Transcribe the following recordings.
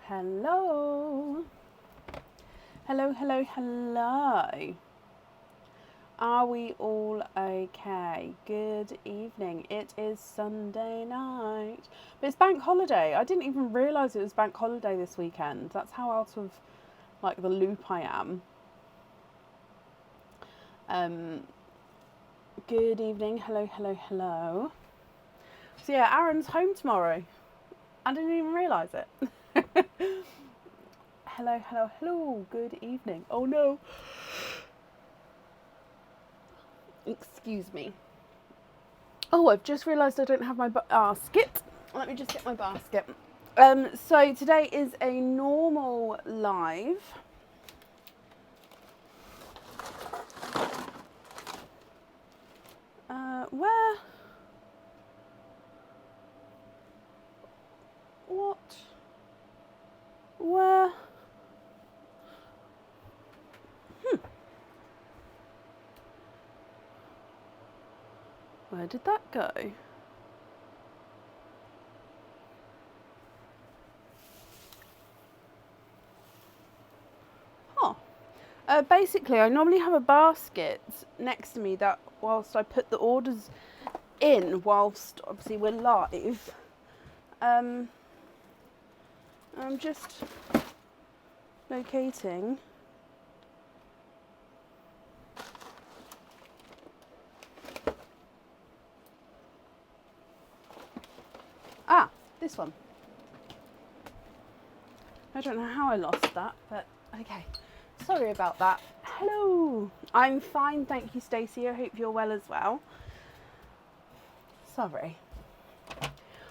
Hello. Hello, hello, hello. Are we all okay? Good evening. It is Sunday night. But it's bank holiday. I didn't even realise it was bank holiday this weekend. That's how out of like the loop I am. Good evening. Hello, hello, hello. So yeah, Aaron's home tomorrow. I didn't even realise it. Hello, hello, hello. Good evening. Oh no. Excuse me. Oh, I've just realised I don't have my basket. Let me just get my basket. So today is a normal live. Where? What? Where? Where did that go? Huh. Basically, I normally have a basket next to me that whilst I put the orders in, whilst obviously we're live, I'm just locating. Ah, this one. I don't know how I lost that, but okay. Sorry about that. Hello. I'm fine, thank you, Stacey. I hope you're well as well. Sorry.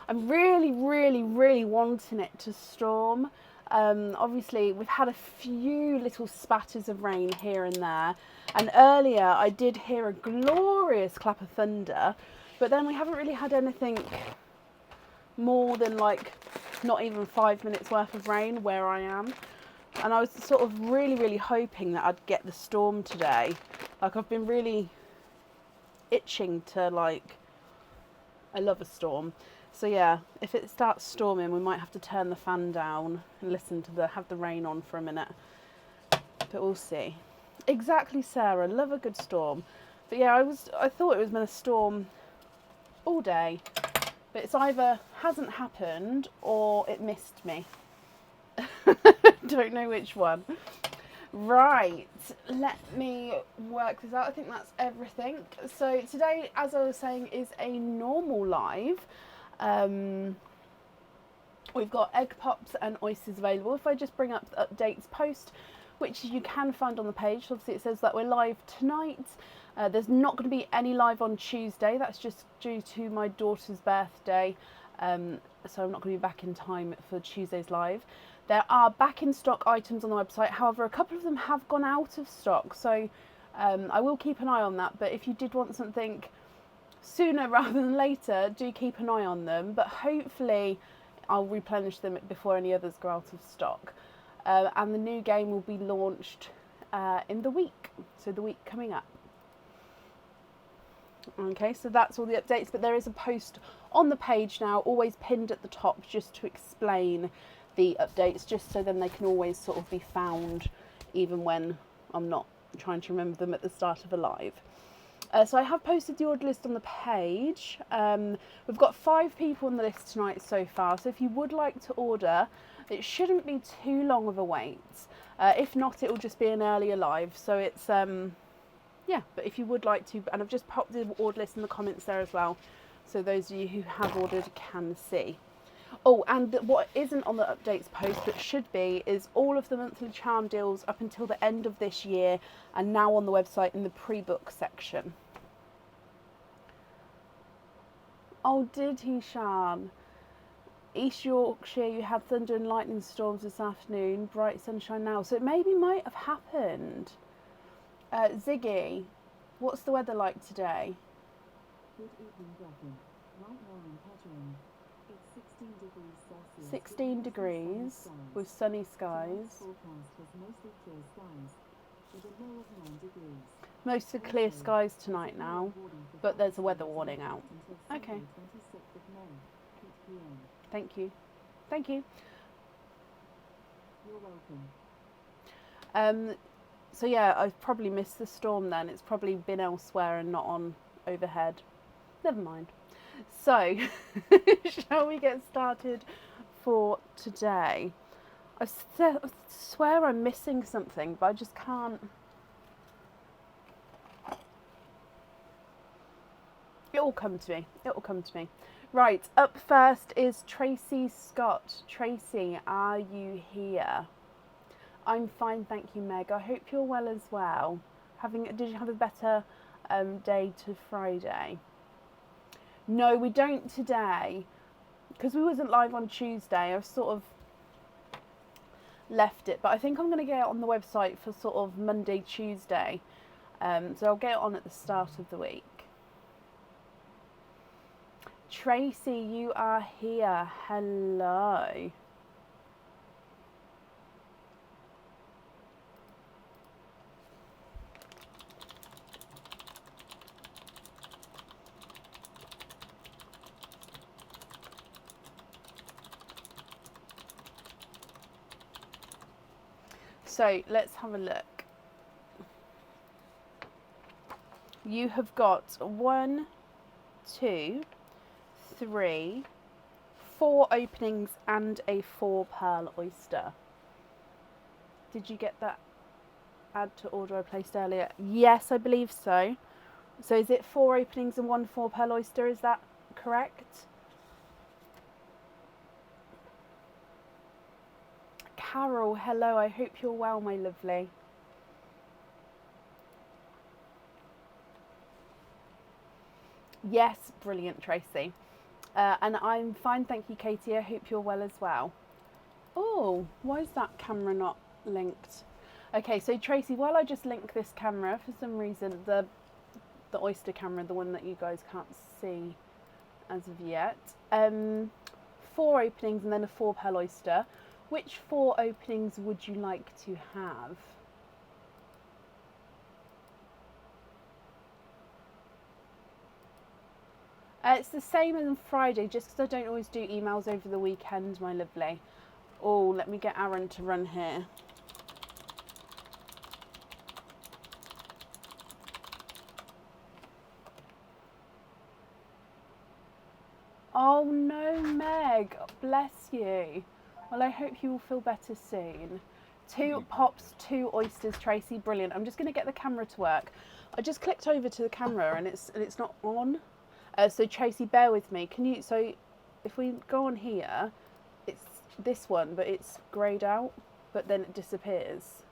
I'm really, really, really wanting it to storm. Obviously, we've had a few little spatters of rain here and there. And earlier, I did hear a glorious clap of thunder. But then we haven't really had anything more than like not even 5 minutes worth of rain where I am. And I was sort of really, really hoping that I'd get the storm today. Like, I've been really itching to, like, I love a storm. So yeah, if it starts storming, we might have to turn the fan down and listen to have the rain on for a minute. But we'll see. Exactly, Sarah. Love a good storm. But yeah, I thought it was going to storm all day. But it's either hasn't happened or it missed me. Don't know which one. Right, let me work this out. I think that's everything. So today, as I was saying, is a normal live. We've got egg pops and oysters available. If I just bring up the updates post, which you can find on the page. Obviously it says that we're live tonight. There's not going to be any live on Tuesday. That's just due to my daughter's birthday. So I'm not going to be back in time for Tuesday's live. There are back in stock items on the website. However, a couple of them have gone out of stock. So I will keep an eye on that. But if you did want something sooner rather than later, do keep an eye on them. But hopefully I'll replenish them before any others go out of stock. And the new game will be launched in the week. So the week coming up. Okay, so that's all the updates. But there is a post on the page now, always pinned at the top, just to explain the updates, just so then they can always sort of be found even when I'm not trying to remember them at the start of a live. So I have posted the order list on the page. We've got 5 people on the list tonight so far, so if you would like to order, it shouldn't be too long of a wait. If not, it will just be an earlier live, so it's yeah, but if you would like to, and I've just popped the order list in the comments there as well, so those of you who have ordered can see. Oh, and what isn't on the updates post but should be is all of the monthly charm deals up until the end of this year and now on the website in the pre-book section. Oh, did he, Shan? East Yorkshire, you had thunder and lightning storms this afternoon, bright sunshine now, so it maybe might have happened. Ziggy, what's the weather like today? Good evening, Gavin. Right now in Kettering, it's 16 degrees Celsius. 16 degrees with sunny skies. Forecast was mostly clear skies with a low of 9 degrees. Mostly clear skies tonight now, but there's a weather warning out. Okay. 26th of May, 8 p.m. Thank you. Thank you. You're welcome. So yeah, I've probably missed the storm then. It's probably been elsewhere and not on overhead. Never mind. So, shall we get started for today? I swear I'm missing something, but I just can't. It will come to me. It will come to me. Right, up first is Tracy Scott. Tracy, are you here? I'm fine, thank you, Meg. I hope you're well as well. Did you have a better day to Friday? No, we don't today, because we wasn't live on Tuesday. I've sort of left it, but I think I'm going to get it on the website for sort of Monday, Tuesday. So I'll get it on at the start of the week. Tracy, you are here. Hello. So let's have a look. You have got 1, 2, 3, 4 openings and a 4 pearl oyster. Did you get that add to order I placed earlier? Yes, I believe so. So is it 4 openings and 1 4 pearl oyster? Is that correct? Carol, hello. I hope you're well, my lovely. Yes, brilliant, Tracy. And I'm fine, thank you, Katie. I hope you're well as well. Oh, why is that camera not linked? Okay, so Tracy, while I just link this camera, for some reason, the oyster camera, the one that you guys can't see as of yet, 4 openings and then a 4 pearl oyster. Which 4 openings would you like to have? It's the same as on Friday, just because I don't always do emails over the weekend, my lovely. Oh, let me get Aaron to run here. Oh no, Meg, bless you. Well, I hope you will feel better soon. 2 pops, 2 oysters, Tracy, brilliant. I'm just going to get the camera to work. I just clicked over to the camera and it's not on. So Tracy, bear with me. So if we go on here, it's this one, but it's greyed out, but then it disappears.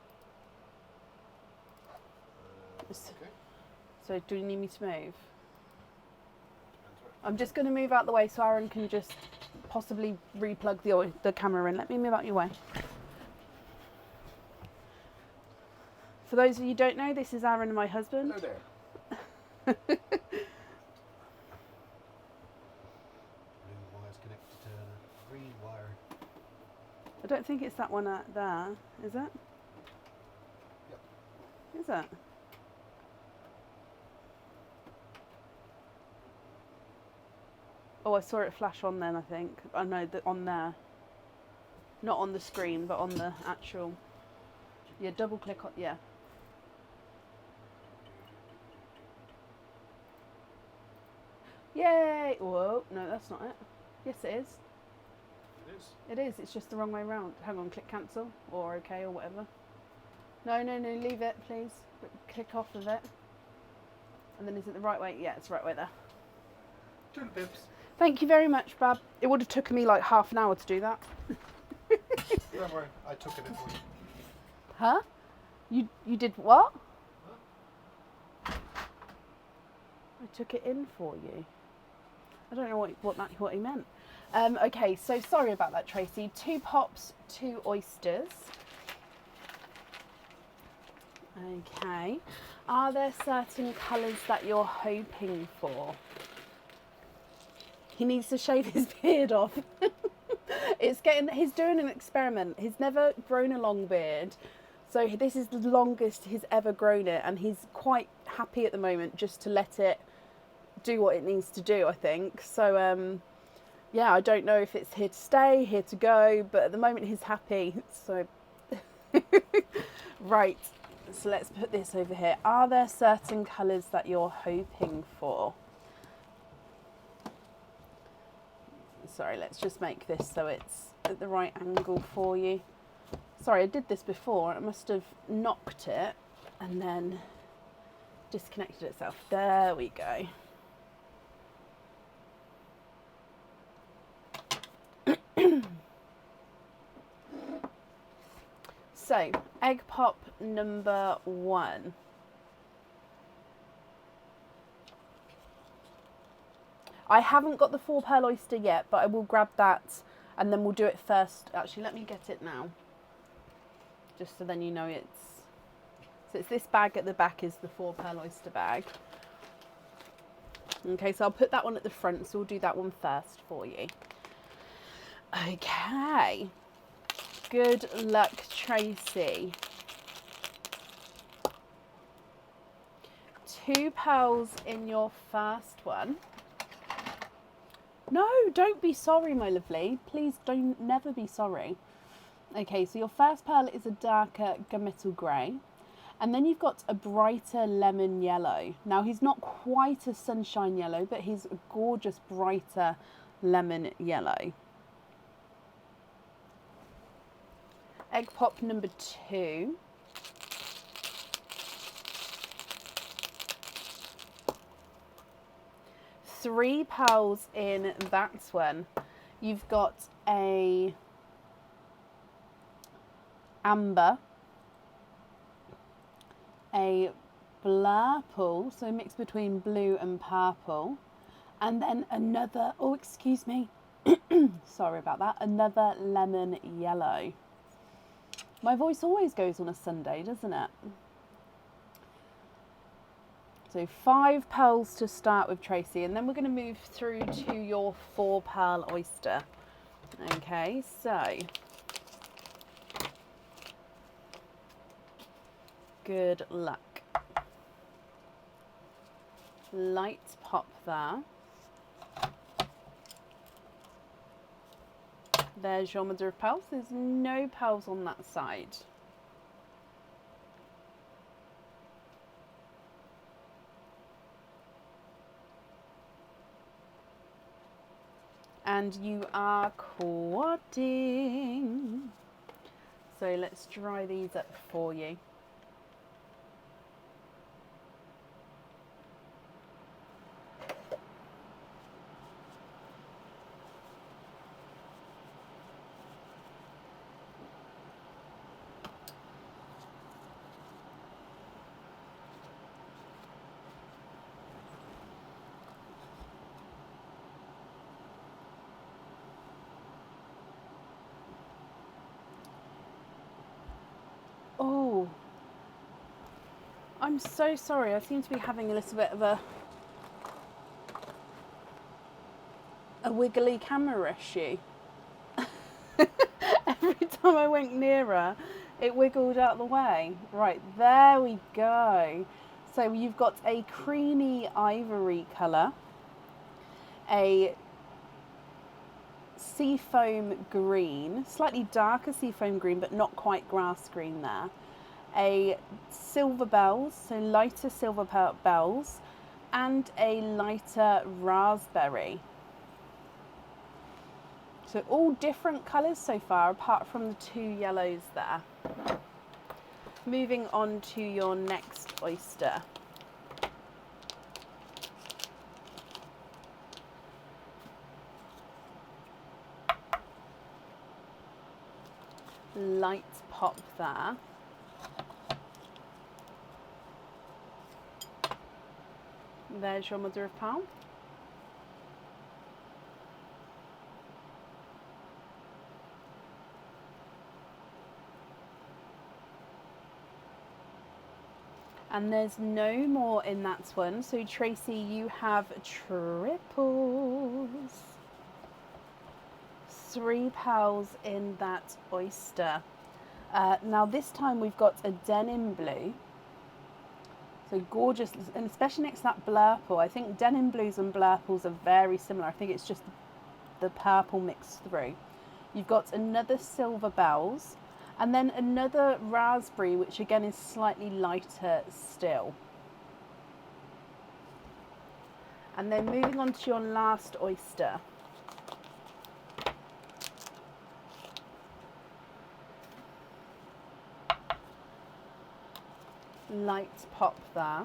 Okay. So do you need me to move? I'm just going to move out the way so Aaron can just possibly replug the camera in. Let me move out your way. For those of you who don't know, this is Aaron, my husband. Hello there. Blue wire's connected to a green wire. I don't think it's that one there, is it? Yep. Is it? Oh, I saw it flash on then, I think. I know that on there. Not on the screen, but on the actual. Yeah, double click on, yeah. Yay! Whoa, no, that's not it. Yes, it is. It is. It is, it's just the wrong way round. Hang on, click cancel, or okay, or whatever. No, leave it, please. Click off of it. And then is it the right way? Yeah, it's the right way there. Two pips. Thank you very much, Bab. It would have taken me like half an hour to do that. Don't worry, I took it in for you. Huh? You did what? Huh? I took it in for you. I don't know what he meant. Okay, so sorry about that, Tracy. 2 pops, 2 oysters. Okay. Are there certain colours that you're hoping for? He needs to shave his beard off. He's doing an experiment. He's never grown a long beard. So this is the longest he's ever grown it, and he's quite happy at the moment just to let it do what it needs to do, I think. So yeah, I don't know if it's here to stay, here to go, but at the moment he's happy. So Right, so let's put this over here. Are there certain colours that you're hoping for? Sorry, let's just make this so it's at the right angle for you. Sorry, I did this before. I must have knocked it and then disconnected itself. There we go. So, egg pop number 1. I haven't got the 4 pearl oyster yet, but I will grab that and then we'll do it first. Actually, let me get it now. Just so then you know it's... So it's this bag at the back is the 4 pearl oyster bag. Okay, so I'll put that one at the front, so we'll do that one first for you. Okay. Good luck, Tracy. 2 pearls in your first one. No, don't be sorry, my lovely. Please don't never be sorry. Okay, so your first pearl is a darker gunmetal grey. And then you've got a brighter lemon yellow. Now, he's not quite a sunshine yellow, but he's a gorgeous, brighter lemon yellow. Egg pop number 2. Three pearls in that one. You've got a amber, a blurple, so a mix between blue and purple, and then another, oh excuse me, sorry about that, another lemon yellow. My voice always goes on a Sunday, doesn't it? So 5 pearls to start with, Tracy, and then we're going to move through to your 4 pearl oyster. Okay, so good luck. Light pop there. There's your mother of pearls. There's no pearls on that side. And you are quadding. So let's dry these up for you. Oh, I'm so sorry. I seem to be having a little bit of a wiggly camera issue. Every time I went nearer, it wiggled out the way. Right, there we go. So you've got a creamy ivory colour, a seafoam green, slightly darker seafoam green, but not quite grass green there. A silver bells, so lighter silver bells, and a lighter raspberry. So all different colours so far, apart from the 2 yellows there. Moving on to your next oyster. Light pop there. There's your mother of pearl. And there's no more in that one. So Tracy, you have triples. 3 pearls in that oyster. Now this time we've got a denim blue. So gorgeous, and especially next to that blurple. I think denim blues and blurples are very similar. I think it's just the purple mixed through. You've got another silver bells, And then another raspberry, which again is slightly lighter still. And then moving on to your last oyster. Light pop there.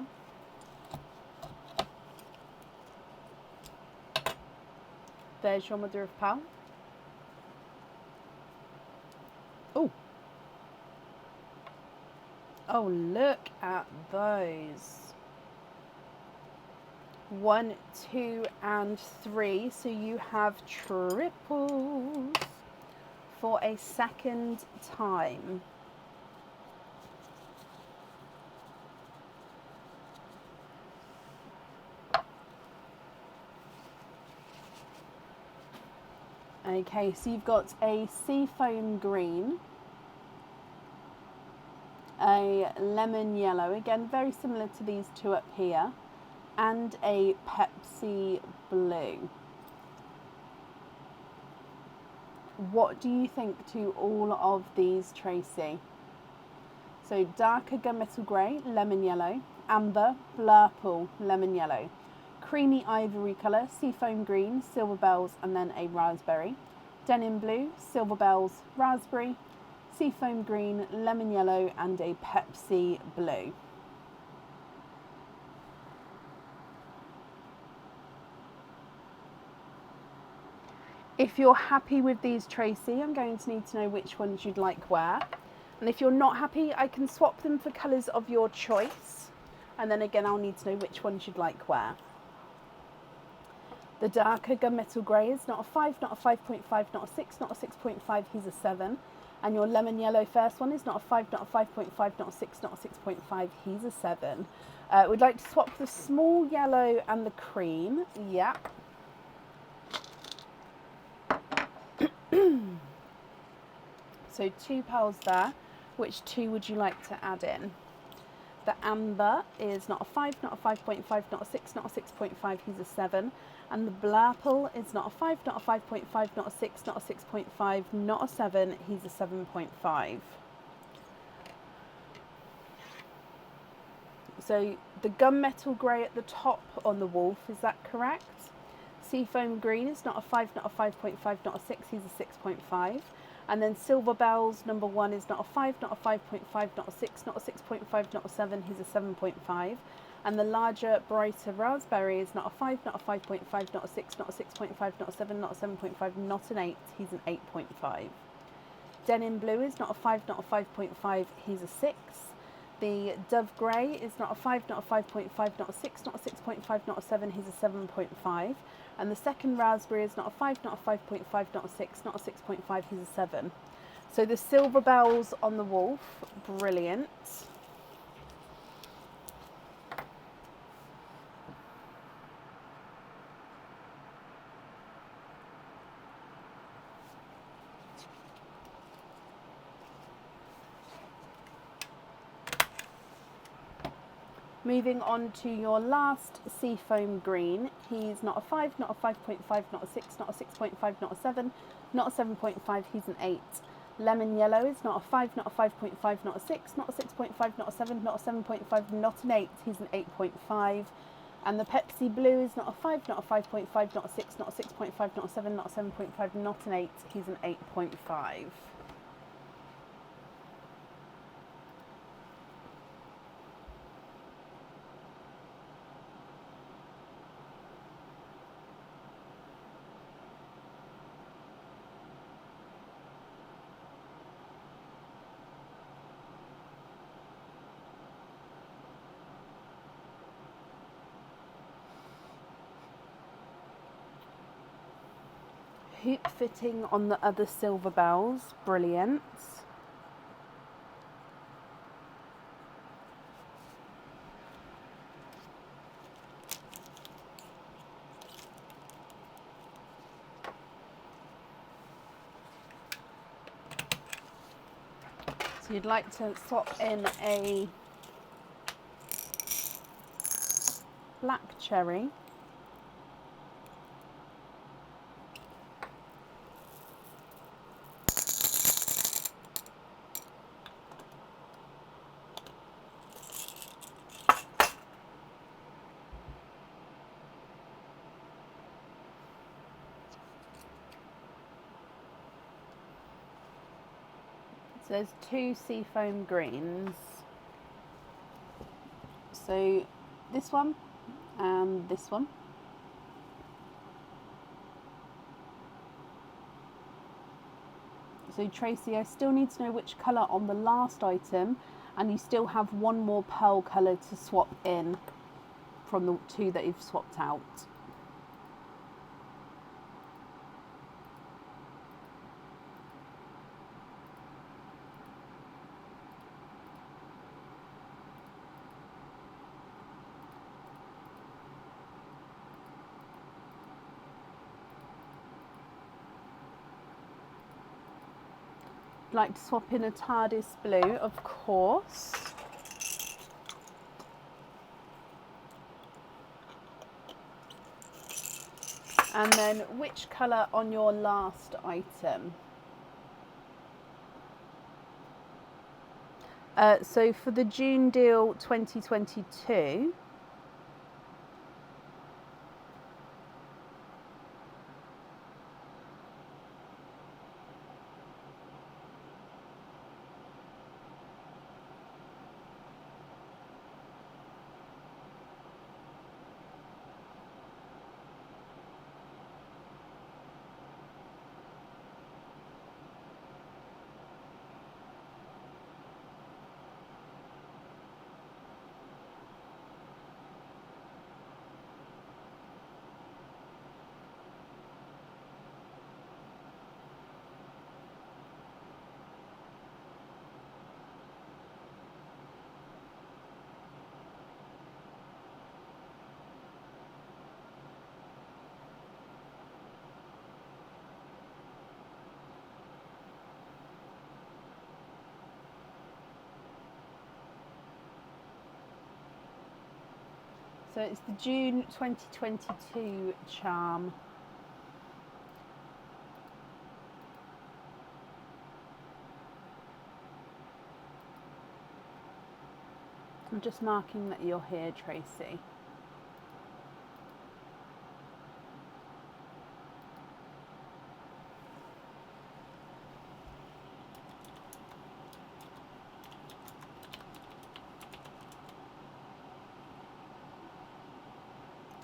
There's your mother of pearl. Oh. Oh, look at those. 1, 2, and 3. So you have triples for a second time. Okay, so you've got a seafoam green, a lemon yellow, again very similar to these two up here, and a Pepsi blue. What do you think to all of these, Tracy? So darker gunmetal grey, lemon yellow, amber, blurple, lemon yellow, creamy ivory colour, seafoam green, silver bells, and then a raspberry, denim blue, silver bells, raspberry, seafoam green, lemon yellow, and a Pepsi blue. If you're happy with these, Tracy, I'm going to need to know which ones you'd like where. And if you're not happy, I can swap them for colours of your choice. And then again, I'll need to know which ones you'd like where. The darker gunmetal grey is not a 5, not a 5.5, not a 6, not a 6.5, he's a 7. And your lemon yellow first one is not a 5, not a 5.5, not a 6, not a 6.5, he's a 7. We'd like to swap the small yellow and the cream. Yeah. So 2 pearls there. Which 2 would you like to add in? The amber is not a 5, not a 5.5, not a 6, not a 6.5, he's a 7. And the blurple is not a 5, not a 5.5, not a 6, not a 6.5, not a 7, he's a 7.5. So the gunmetal grey at the top on the wolf, is that correct? Seafoam green is not a 5, not a 5.5, not a 6, he's a 6.5. And then silver bells number 1 is not a 5, not a 5.5, not a 6, not a 6.5, not a 7, he's a 7.5. And the larger, brighter raspberry is not a 5, not a 5.5, not a 6, not a 6.5, not a 7, not a 7.5, not an 8, he's an 8.5. Denim blue is not a 5, not a 5.5, he's a 6. The dove grey is not a 5, not a 5.5, not a 6, not a 6.5, not a 7, he's a 7.5. And the second raspberry is not a 5, not a 5.5, not a 6, not a 6.5, he's a 7. So the silver bells on the wolf, brilliant. Moving on to your last seafoam green, he's not a 5, not a 5.5, not a 6, not a 6.5, not a 7, not a 7.5, he's an 8. Lemon yellow is not a 5, not a 5.5, not a 6, not a 6.5, not a 7, not a 7.5, not an 8, he's an 8.5. And the Pepsi blue is not a 5, not a 5.5, not a 6, not a 6.5, not a 7, not a 7.5, not an 8, he's an 8.5. Hoop fitting on the other silver bells, brilliant. So you'd like to swap in a black cherry. So there's 2 seafoam greens. So this one and this one. So Tracy, I still need to know which colour on the last item, and you still have one more pearl colour to swap in from the 2 that you've swapped out. Like to swap in a TARDIS blue, of course. And then which colour on your last item? So for the June deal 2022, so it's the June 2022 charm. I'm just marking that you're here, Tracy.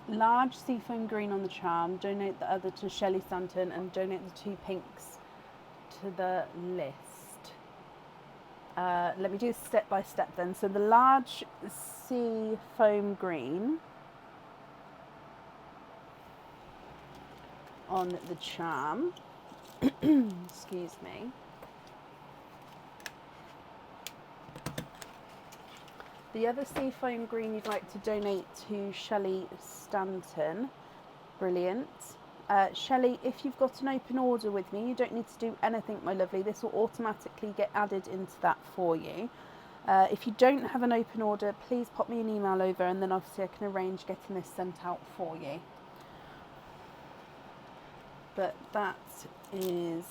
Large seafoam green on the charm, donate the other to Shelley Stanton, and donate the 2 pinks to the list. Let me do step by step then. So the large sea foam green on the charm. Excuse me. The other sea foam green you'd like to donate to Shelley Stanton. Brilliant. Shelley, if you've got an open order with me, you don't need to do anything, my lovely. This will automatically get added into that for you. If you don't have an open order, please pop me an email over, and then obviously I can arrange getting this sent out for you. But that is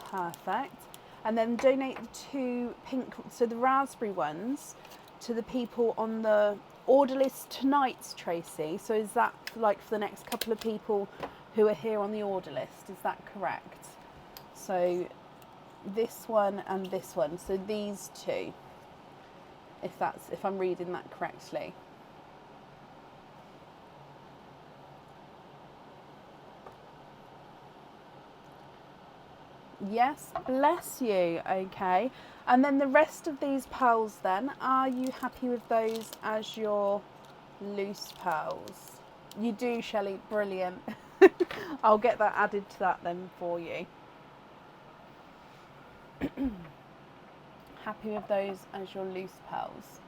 perfect. And then donate the 2 pink, so the raspberry ones, to the people on the order list tonight, Tracy. So is that like for the next couple of people who are here on the order list? Is that correct? So this one and this one. So these 2, if I'm reading that correctly. Yes, bless you. Okay. And then the rest of these pearls then, are you happy with those as your loose pearls? You do, Shelley. Brilliant. I'll get that added to that then for you. Happy with those as your loose pearls.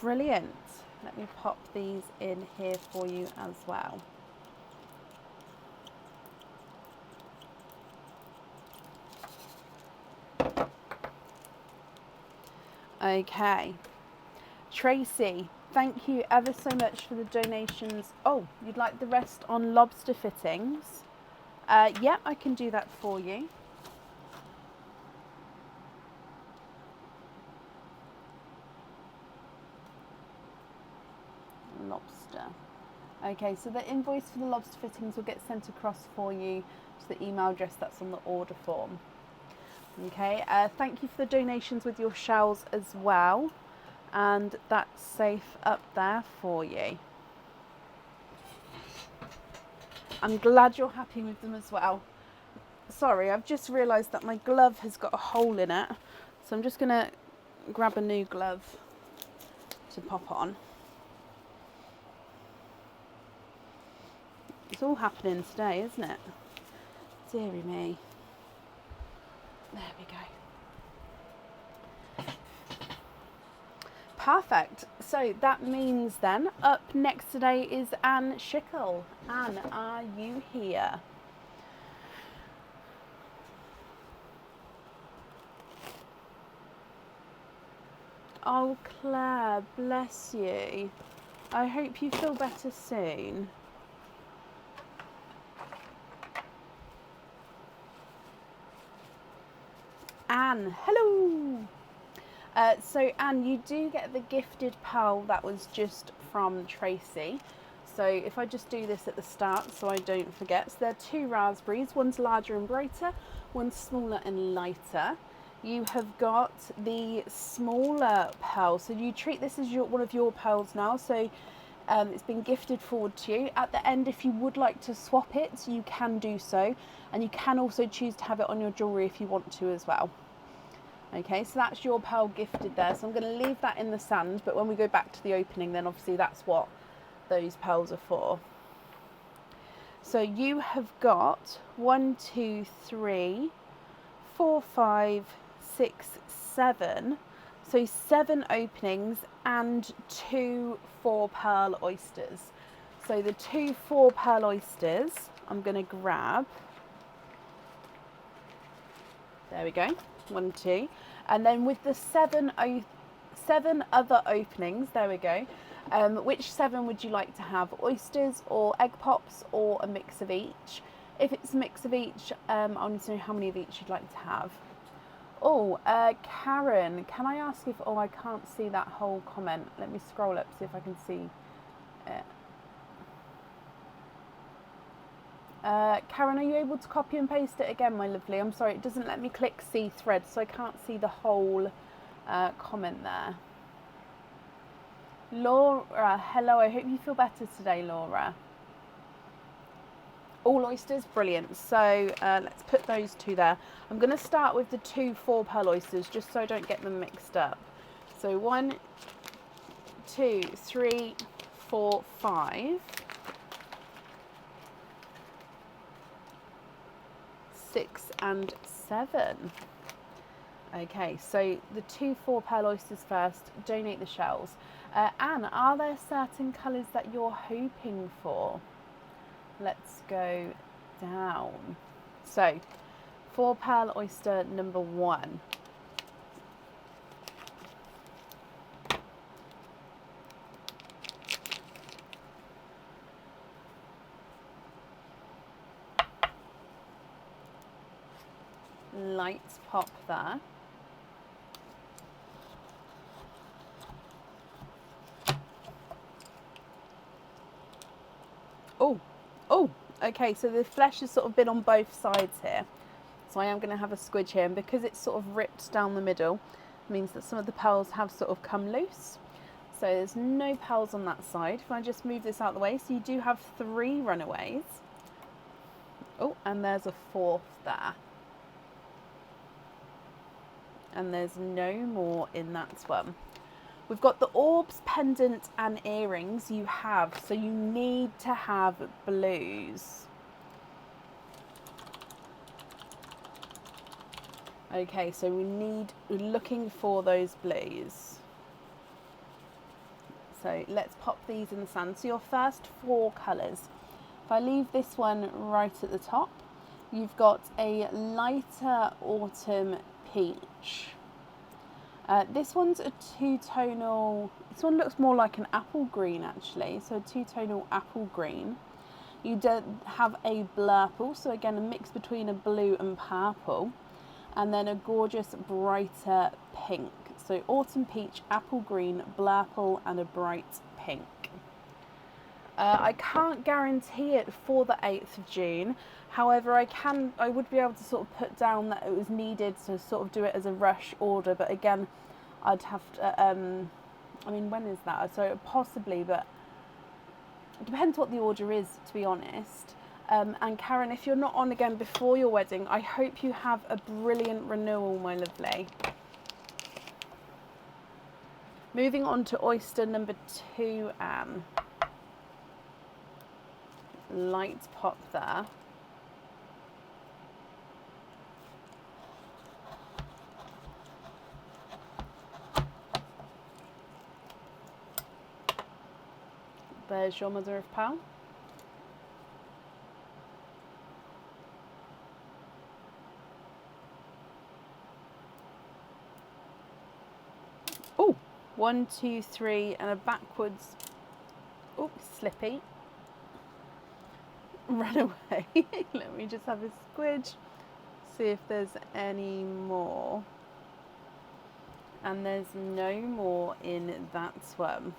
Brilliant. Let me pop these in here for you as well. Okay. Tracy, thank you ever so much for the donations. Oh, you'd like the rest on lobster fittings? Yeah, I can do that for you. Lobster. Okay, so the invoice for the lobster fittings will get sent across for you to the email address that's on the order form. Okay, thank you for the donations with your shells as well. And that's safe up there for you. I'm glad you're happy with them as well. Sorry, I've just realised that my glove has got a hole in it. So I'm just going to grab a new glove to pop on. It's all happening today, isn't it? Deary me. There we go. Perfect. So that means then up next today is Anne Schickel. Anne, are you here? Oh, Claire, bless you. I hope you feel better soon. Anne, hello. So Anne, you do get the gifted pearl that was just from Tracy. So if I just do this at the start so I don't forget. So there are 2 raspberries, one's larger and brighter, one's smaller and lighter. You have got the smaller pearl. So you treat this as one of your pearls now. So it's been gifted forward to you. At the end, if you would like to swap it, you can do so. And you can also choose to have it on your jewellery if you want to as well. Okay, so that's your pearl gifted there. So I'm going to leave that in the sand, but when we go back to the opening, then obviously that's what those pearls are for. So you have got 1, 2, 3, 4, 5, 6, 7. So 7 openings and 2 4 pearl oysters. So the 2 4 pearl oysters, I'm going to grab. There we go. 1, 2, and then with the 7 other openings, there we go. Which 7 would you like to have? Oysters or egg pops or a mix of each? If it's a mix of each, I need to know how many of each you'd like to have. Oh, Karen, can I ask if, oh, I can't see that whole comment. Let me scroll up, see if I can see it. Karen, are you able to copy and paste it again, my lovely? I'm sorry, it doesn't let me click see thread, so I can't see the whole comment there. Laura, hello, I hope you feel better today, Laura. All oysters, brilliant. So let's put those 2 there. I'm going to start with the 2 4 pearl oysters, just so I don't get them mixed up. So 1, 2, 3, 4, 5. 6 and 7. Okay, so the 2 4 pearl oysters first, donate the shells. Anne, are there certain colours that you're hoping for? Let's go down. So 4 pearl oyster number 1. Lights pop there. Oh, okay, so the flesh has sort of been on both sides here. So I am going to have a squidge here, and because it's sort of ripped down the middle, it means that some of the pearls have sort of come loose. So there's no pearls on that side. If I just move this out of the way, so you do have 3 runaways. Oh, and there's a 4th there. And there's no more in that one. We've got the orbs, pendant and earrings you have, so you need to have blues. Okay, so we're looking for those blues. So let's pop these in the sand. So your first 4 colours. If I leave this one right at the top, you've got a lighter autumn peach. This one's a 2-tonal, this one looks more like an apple green actually, so a 2-tonal apple green. You have a blurple, so again a mix between a blue and purple, and then a gorgeous brighter pink. So autumn peach, apple green, blurple and a bright pink. I can't guarantee it for the 8th of June. However, I would be able to sort of put down that it was needed to sort of do it as a rush order. But again, I'd have to, I mean, when is that? So possibly, but it depends what the order is, to be honest. And Karen, if you're not on again before your wedding, I hope you have a brilliant renewal, my lovely. Moving on to oyster number 2, Anne. Light pop there. There's your mother of pearl. Oh, 1, 2, 3, and a backwards. Oh, slippy. Run away. Let me just have a squidge. See if there's any more. And there's no more in that one.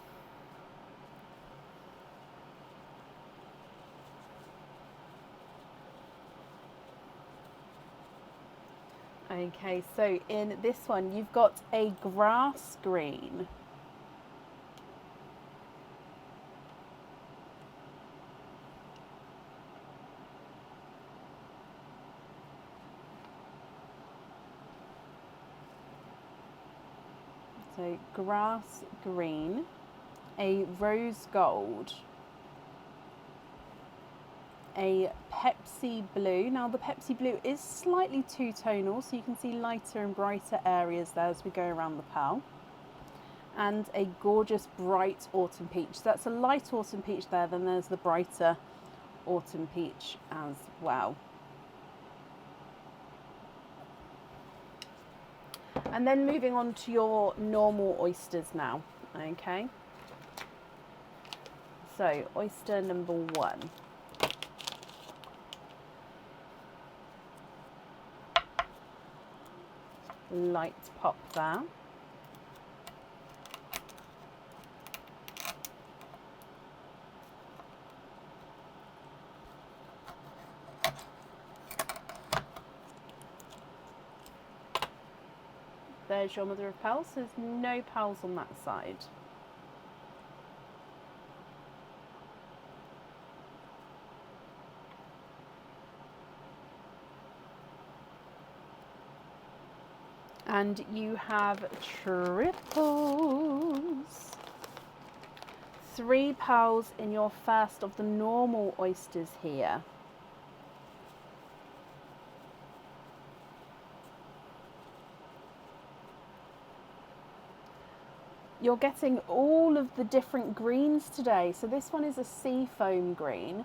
Okay, so in this one you've got a grass green. So grass green, a rose gold, a Pepsi blue. Now the Pepsi blue is slightly two-tonal, so you can see lighter and brighter areas there as we go around the pearl. And a gorgeous bright autumn peach. So that's a light autumn peach there, then there's the brighter autumn peach as well. And then moving on to your normal oysters now, okay? So oyster number 1. Light pop there. There's your mother of pearls. There's no pearls on that side. And you have triples. 3 pearls in your first of the normal oysters here. You're getting all of the different greens today. So this one is a sea foam green.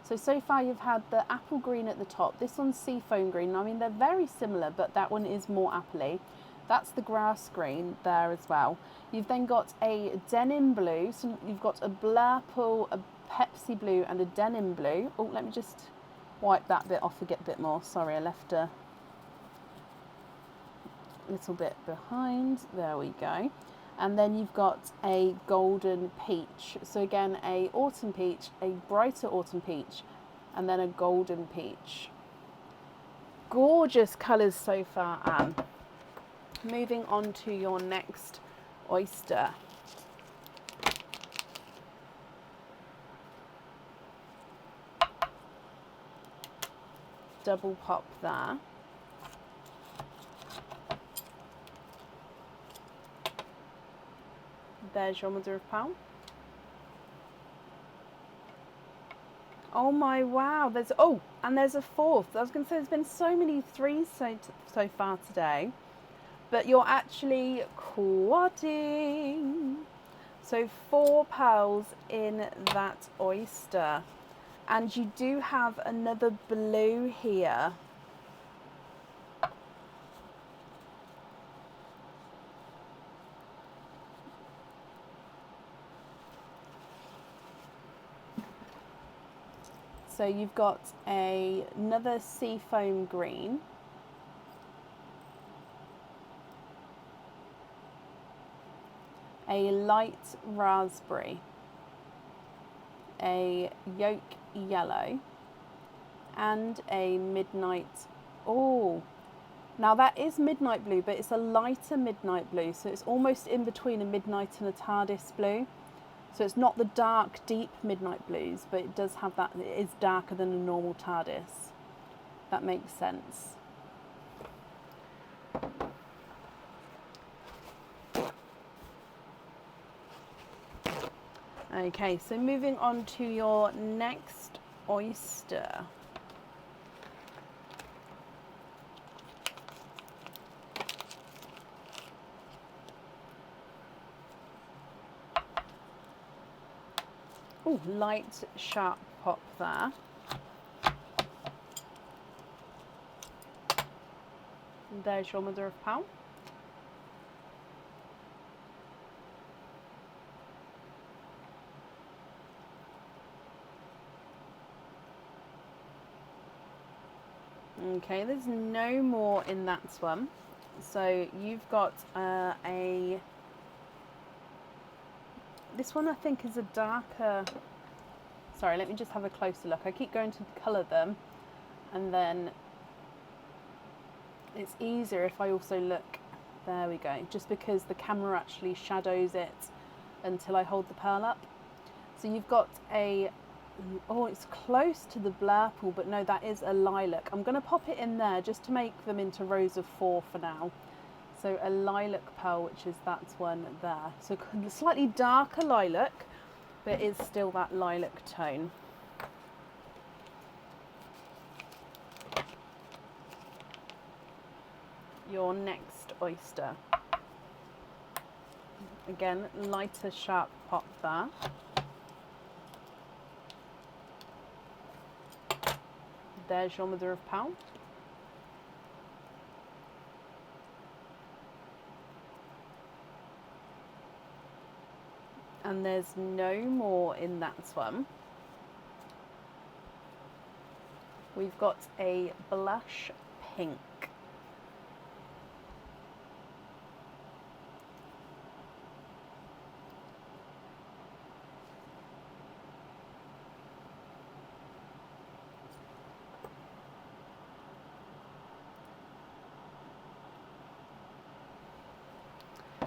So far you've had the apple green at the top. This one's sea foam green. I mean, they're very similar, but that one is more appley. That's the grass green there as well. You've then got a denim blue. So you've got a Blurple, a Pepsi blue, and a denim blue. Oh, let me just wipe that bit off a bit more. Sorry, I left a little bit behind. There we go. And then you've got a golden peach. So again, a autumn peach, a brighter autumn peach, and then a golden peach. Gorgeous colours so far, Anne. Moving on to your next oyster. Double pop there. There's your mother of pearl. Oh my, wow. There's, oh, and there's a 4th. I was going to say there's been so many 3s so far today. But you're actually quadding. So 4 pearls in that oyster. And you do have another blue here. So you've got another seafoam green, a light raspberry, a yolk yellow, and a midnight. Oh, now that is midnight blue, but it's a lighter midnight blue, so it's almost in between a midnight and a TARDIS blue. So it's not the dark, deep midnight blues, but it does have that. It is darker than a normal TARDIS. That makes sense. Okay, so moving on to your next oyster. Oh, light, sharp pop there. And there's your mother of pearl. Okay, there's no more in that one. So you've got this one I think is a darker, sorry, let me just have a closer look. I keep going to colour them, and then it's easier if I also look, there we go, just because the camera actually shadows it until I hold the pearl up. So you've got oh, it's close to the blurple, but no, that is a lilac. I'm going to pop it in there just to make them into rows of 4 for now. So a lilac pearl, which is that one there. So slightly darker lilac, but it's still that lilac tone. Your next oyster. Again, lighter sharp pop there. There's your mother of pearl. And there's no more in that one. We've got a blush pink.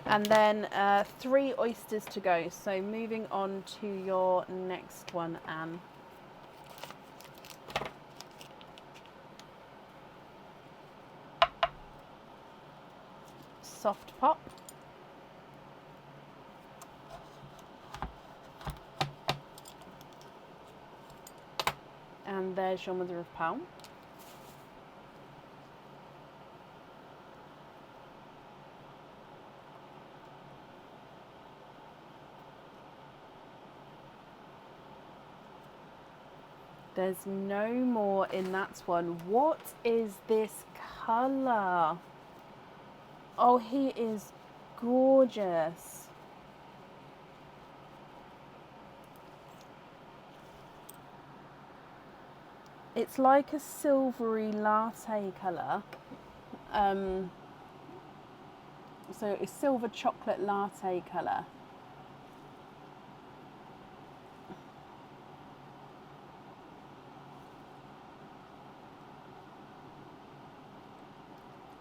And then 3 oysters to go. So moving on to your next one, Anne. Soft pop. And there's your mother of pearl. There's no more in that one. What is this colour? Oh, he is gorgeous. It's like a silvery latte colour. So it's silver chocolate latte colour.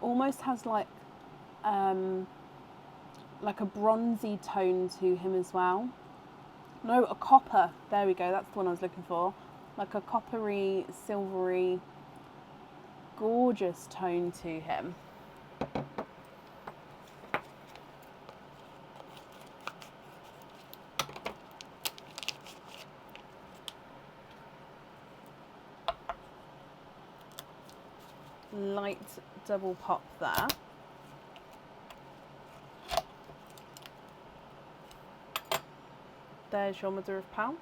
Almost has like a bronzy tone to him as well. No, a copper. There we go. That's the one I was looking for. Like a coppery, silvery, gorgeous tone to him. Light double pop there. There's your mother of pearl.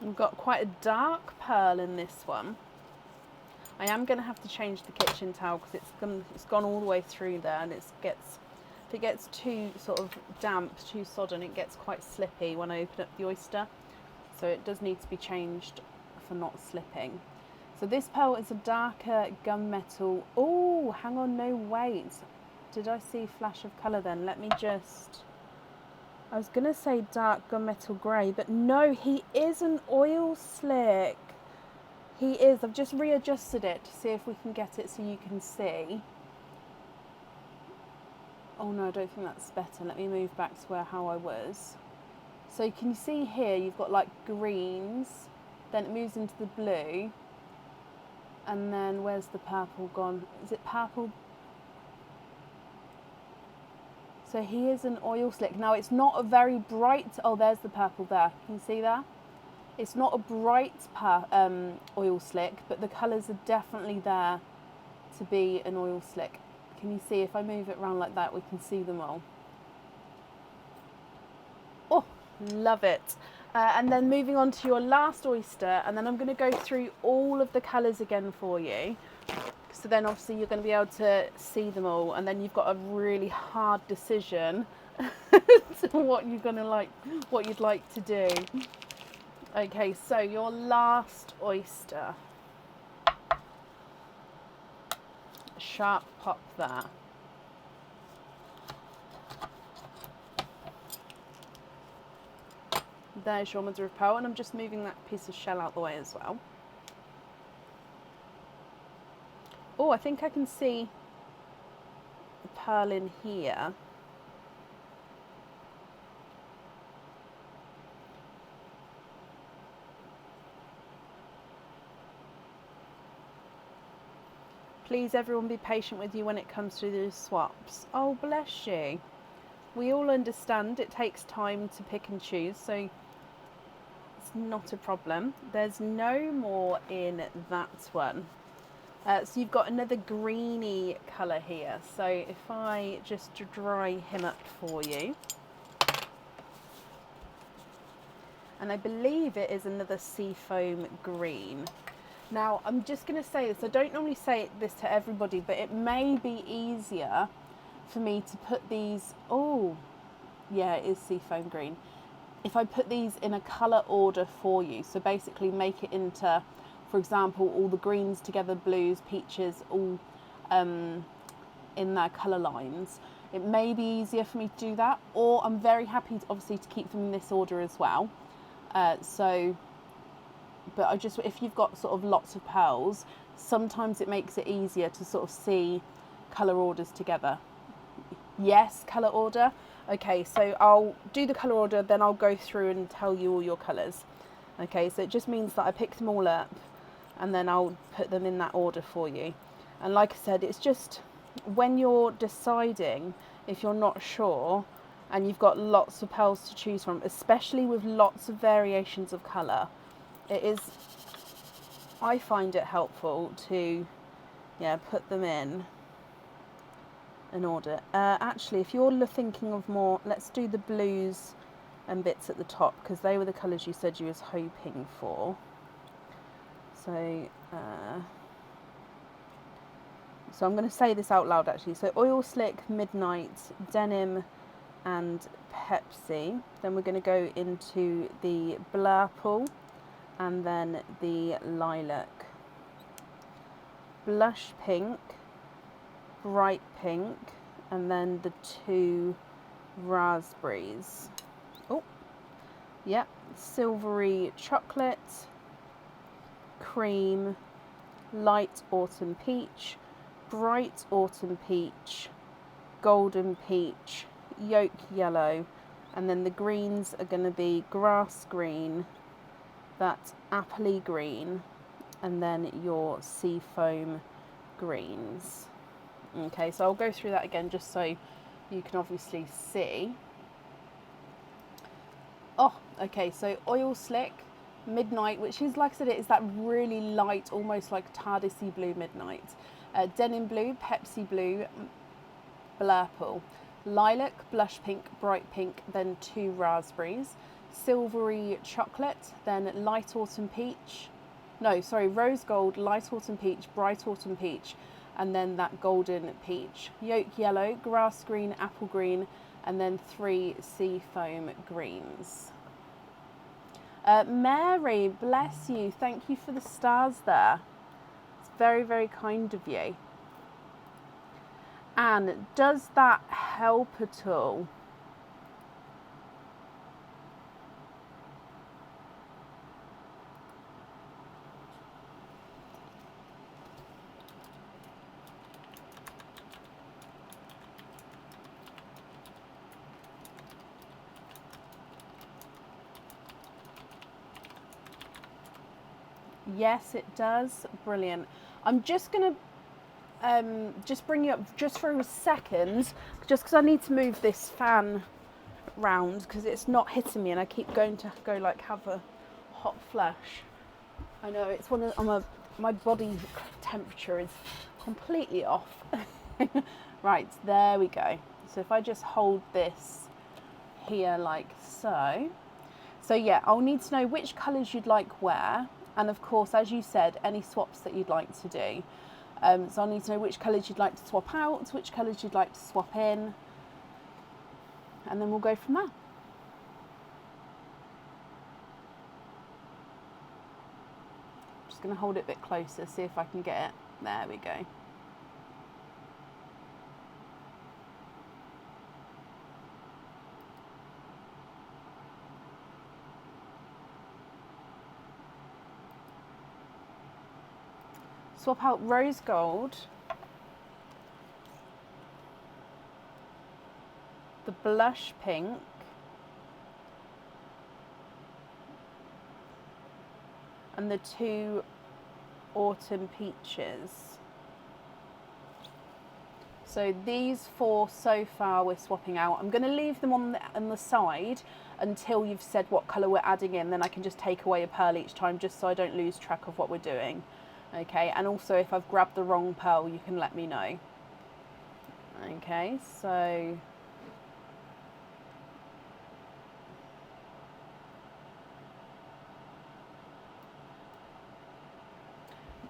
We've got quite a dark pearl in this one. I am going to have to change the kitchen towel because it's gone all the way through there, and if it gets too sort of damp, too sodden, it gets quite slippy when I open up the oyster. so it does need to be changed for not slipping. So this pearl is a darker gunmetal. Oh, hang on, no, wait. Did I see flash of colour then? Let me just... I was going to say dark gunmetal grey, but no, he is an oil slick. He is. I've just readjusted it to see if we can get it so you can see. Oh no, I don't think that's better. Let me move back to how I was. So you can see here you've got like greens, then it moves into the blue, and then where's the purple gone? Is it purple? So he is an oil slick. Now it's not a very bright, oh there's the purple there, can you see that? It's not a bright oil slick, but the colours are definitely there to be an oil slick. Can you see, if I move it around like that, we can see them all. Oh, love it. And then moving on to your last oyster, and then I'm going to go through all of the colours again for you. So then obviously you're going to be able to see them all, and then you've got a really hard decision to what you're going to like, what you'd like to do. Okay, so your last oyster. Sharp pop there. There's your mother of pearl, and I'm just moving that piece of shell out the way as well. Oh, I think I can see the pearl in here. Please everyone be patient with you when it comes to these swaps. Oh, bless you. We all understand it takes time to pick and choose, so it's not a problem. There's no more in that one. So you've got another greeny colour here. So if I just dry him up for you. And I believe it is another seafoam green. Now, I'm just going to say this. I don't normally say this to everybody, but it may be easier for me to put these... Oh, yeah, it is seafoam green. If I put these in a colour order for you, so basically make it into, for example, all the greens together, blues, peaches, all in their colour lines, it may be easier for me to do that. Or I'm very happy, obviously, to keep them in this order as well. But I just, if you've got sort of lots of pearls, sometimes it makes it easier to sort of see colour orders together. Yes, colour order. Okay, so I'll do the colour order, then I'll go through and tell you all your colours. Okay, so it just means that I pick them all up and then I'll put them in that order for you. And like I said, it's just when you're deciding, if you're not sure and you've got lots of pearls to choose from, especially with lots of variations of colour, it is, I find it helpful to, put them in an order. Actually, if you're thinking of more, let's do the blues and bits at the top, because they were the colours you said you was hoping for. So I'm going to say this out loud actually. So oil slick, midnight, denim and Pepsi. Then we're going to go into the blurple and then the lilac. Blush pink, bright pink, and then the two raspberries. Oh, yeah, silvery chocolate, cream, light autumn peach, bright autumn peach, golden peach, yolk yellow, and then the greens are going to be grass green, that appley green, and then your seafoam greens. Okay, so I'll go through that again just so you can obviously see. Oh, okay, so oil slick, midnight, which is, like I said, it is that really light, almost like TARDIS-y blue midnight. Denim blue, Pepsi blue, blurple. Lilac, blush pink, bright pink, then two raspberries. Silvery chocolate, then light autumn peach. No, sorry, rose gold, light autumn peach, bright autumn peach, and then that golden peach. Yolk yellow, grass green, apple green, and then three seafoam greens. Mary, bless you. Thank you for the stars there. It's very, very kind of you. And does that help at all? Yes, it does. Brilliant. I'm just going to just bring you up just for a second, just because I need to move this fan round because it's not hitting me and I keep going to go like have a hot flush. I know it's one of my body temperature is completely off. Right, there we go. So if I just hold this here like so. So yeah, I'll need to know which colours you'd like where, and of course, as you said, any swaps that you'd like to do. So I'll need to know which colours you'd like to swap out, which colours you'd like to swap in, and then we'll go from there. Just going to hold it a bit closer, see if I can get it. There we go. Swap out rose gold, the blush pink, and the two autumn peaches. So these four so far we're swapping out. I'm going to leave them on the side until you've said what colour we're adding in, then I can just take away a pearl each time just so I don't lose track of what we're doing. Okay, and also if I've grabbed the wrong pearl, you can let me know. Okay, so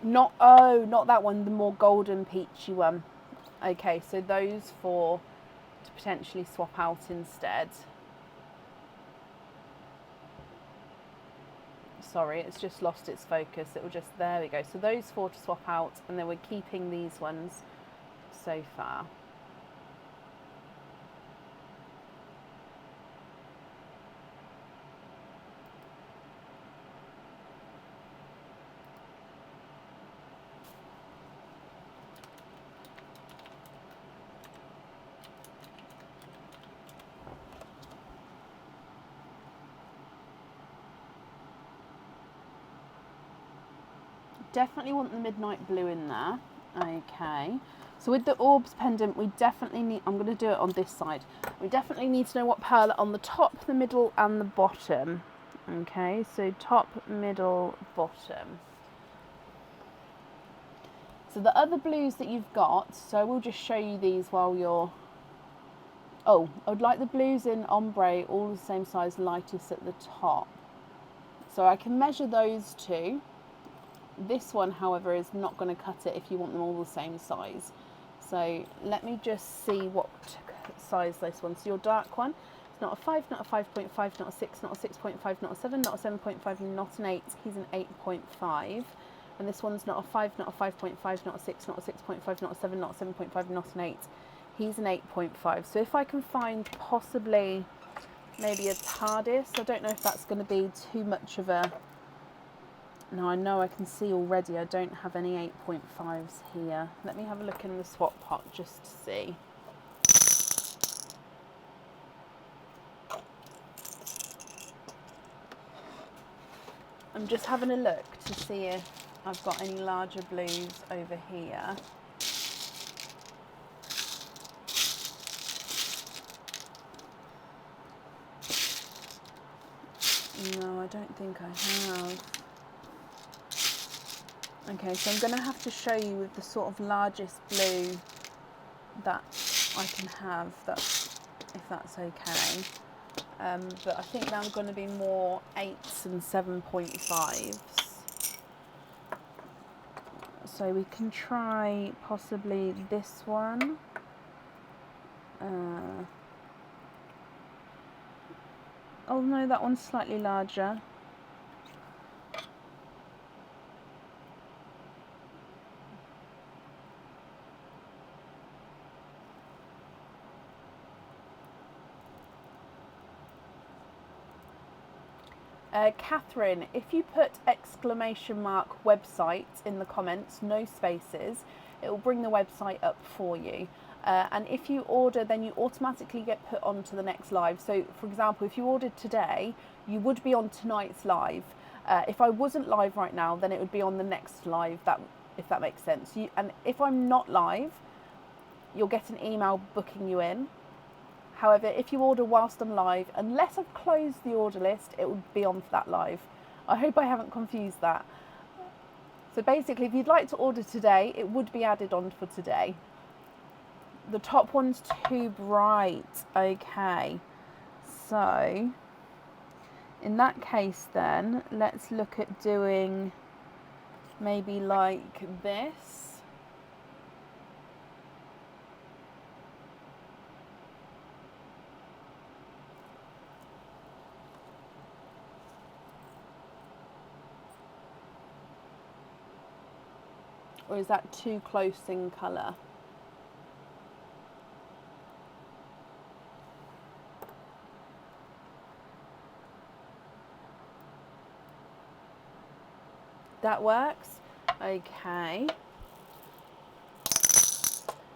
not that one, the more golden peachy one. Okay, so those four to potentially swap out instead. Sorry, it's just lost its focus. It will just, there we go. So those four to swap out, and then we're keeping these ones so far. Definitely want the midnight blue in there. Okay, so with the orbs pendant we definitely need, I'm going to do it on this side, we definitely need to know what pearl on the top, the middle and the bottom. Okay, so top, middle, bottom. So the other blues that you've got, so we'll just show you these while you're, oh, I would like the blues in ombre all the same size, lightest at the top. So I can measure those two. This one, however, is not going to cut it if you want them all the same size. So let me just see what size this one. So your dark one, it's not a 5, not a 5.5, not a 6, not a 6.5, not a 7, not a 7.5, not an 8. He's an 8.5. And this one's not a 5, not a 5.5, not a 6, not a 6.5, not a 7, not a 7.5, not an 8. He's an 8.5. So if I can find possibly maybe a TARDIS, I don't know if that's going to be too much of a... Now I know I can see already I don't have any 8.5s here. Let me have a look in the swap pot just to see. I'm just having a look to see if I've got any larger blues over here. No, I don't think I have. Okay, so I'm going to have to show you with the sort of largest blue that I can have, if that's okay. But I think now I'm going to be more 8s and 7.5s. So we can try possibly this one. Oh no, that one's slightly larger. Catherine, if you put exclamation mark website in the comments, no spaces, it will bring the website up for you. And if you order, then you automatically get put onto the next live. So for example, if you ordered today, you would be on tonight's live. If I wasn't live right now, then it would be on the next live, if that makes sense. And if I'm not live, you'll get an email booking you in. However, if you order whilst I'm live, unless I've closed the order list, it will be on for that live. I hope I haven't confused that. So basically, if you'd like to order today, it would be added on for today. The top one's too bright. Okay. So, in that case then, let's look at doing maybe like this. Or is that too close in colour? That works? Okay.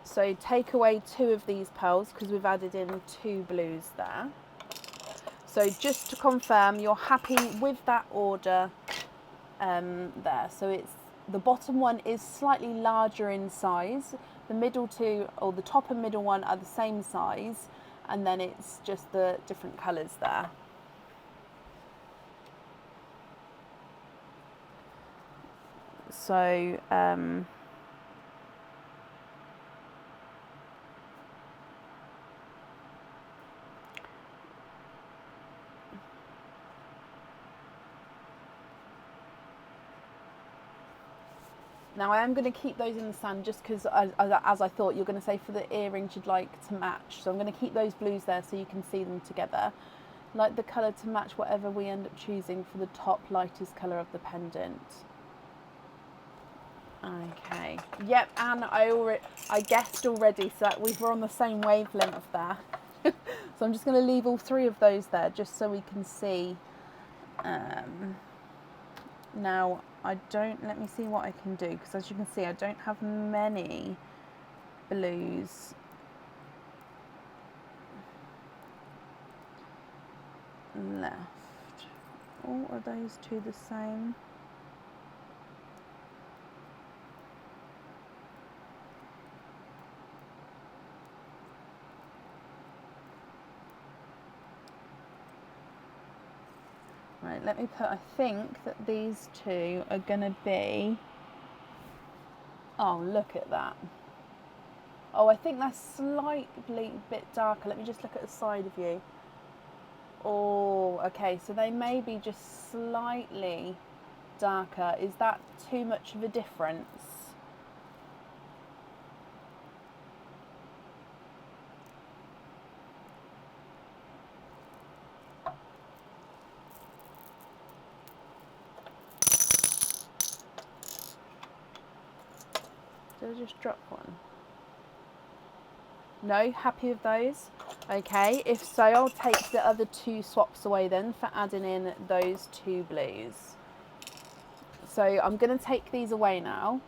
So take away 2 of these pearls because we've added in 2 blues there. So just to confirm, you're happy with that order there. So it's the bottom one is slightly larger in size. The middle 2, or the top and middle one, are the same size, and then it's just the different colours there. So now I am going to keep those in the sand just because, as I thought, you're going to say for the earrings you'd like to match. So I'm going to keep those blues there so you can see them together. Like the colour to match whatever we end up choosing for the top lightest colour of the pendant. Okay. Yep, and I guessed already, so that we were on the same wavelength there. So I'm just going to leave all 3 of those there just so we can see. Now, let me see what I can do, because as you can see, I don't have many blues left. Oh, are those 2 the same? Right, let me put, I think that these 2 are going to be, oh, look at that. Oh, I think that's slightly bit darker. Let me just look at the side of you. Oh, okay, so they may be just slightly darker. Is that too much of a difference? Did I just drop one? No, happy with those? Okay, if so, I'll take the other 2 swaps away then for adding in those 2 blues. So I'm going to take these away now.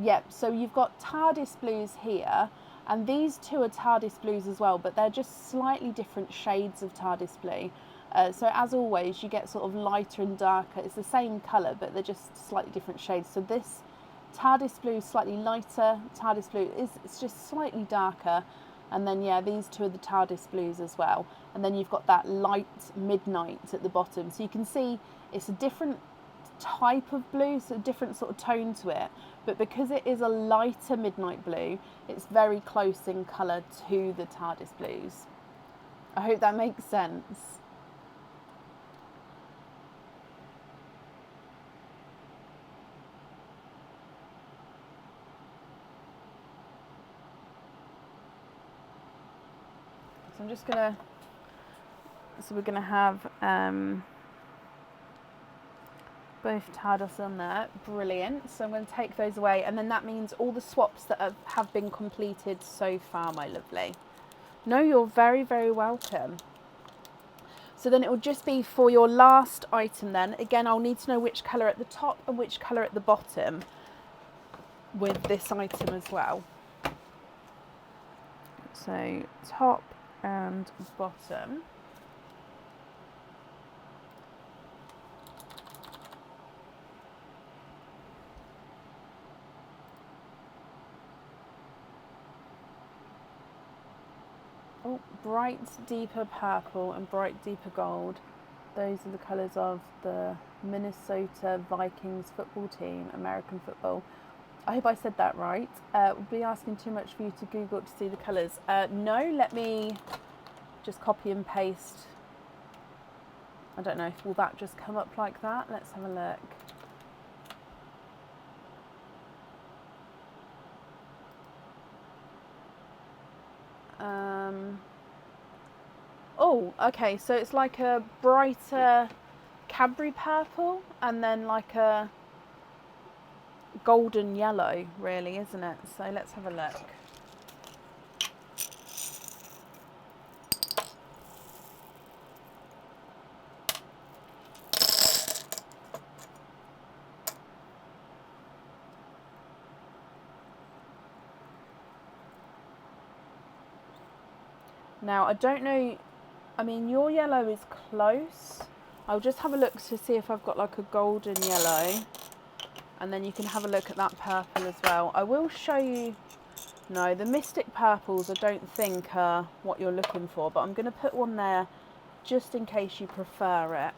Yep, so you've got TARDIS blues here, and these 2 are TARDIS blues as well, but they're just slightly different shades of TARDIS blue. So as always, you get sort of lighter and darker. It's the same colour, but they're just slightly different shades. So this TARDIS blue is slightly lighter, TARDIS blue it's just slightly darker, and then yeah, these 2 are the TARDIS blues as well. And then you've got that light midnight at the bottom. So you can see it's a different type of blue, so a different sort of tone to it, but because it is a lighter midnight blue, it's very close in colour to the TARDIS blues. I hope that makes sense. So I'm just gonna, so we're gonna have both TARDIS on there, brilliant. So I'm going to take those away, and then that means all the swaps that have been completed so far, my lovely. No, you're very, very welcome. So then it will just be for your last item then. Again, I'll need to know which colour at the top and which colour at the bottom with this item as well. So top and bottom. Oh, bright deeper purple and bright deeper gold. Those are the colours of the Minnesota Vikings football team, American football. I hope I said that right. Would be asking too much for you to Google to see the colours. No, let me just copy and paste. I don't know, will that just come up like that? Let's have a look. Oh, okay, so it's like a brighter Cadbury purple and then like a golden yellow, really, isn't it? So let's have a look. Now, I don't know, I mean, your yellow is close. I'll just have a look to see if I've got like a golden yellow. And then you can have a look at that purple as well. I will show you, no, the Mystic Purples I don't think are what you're looking for, but I'm going to put one there just in case you prefer it.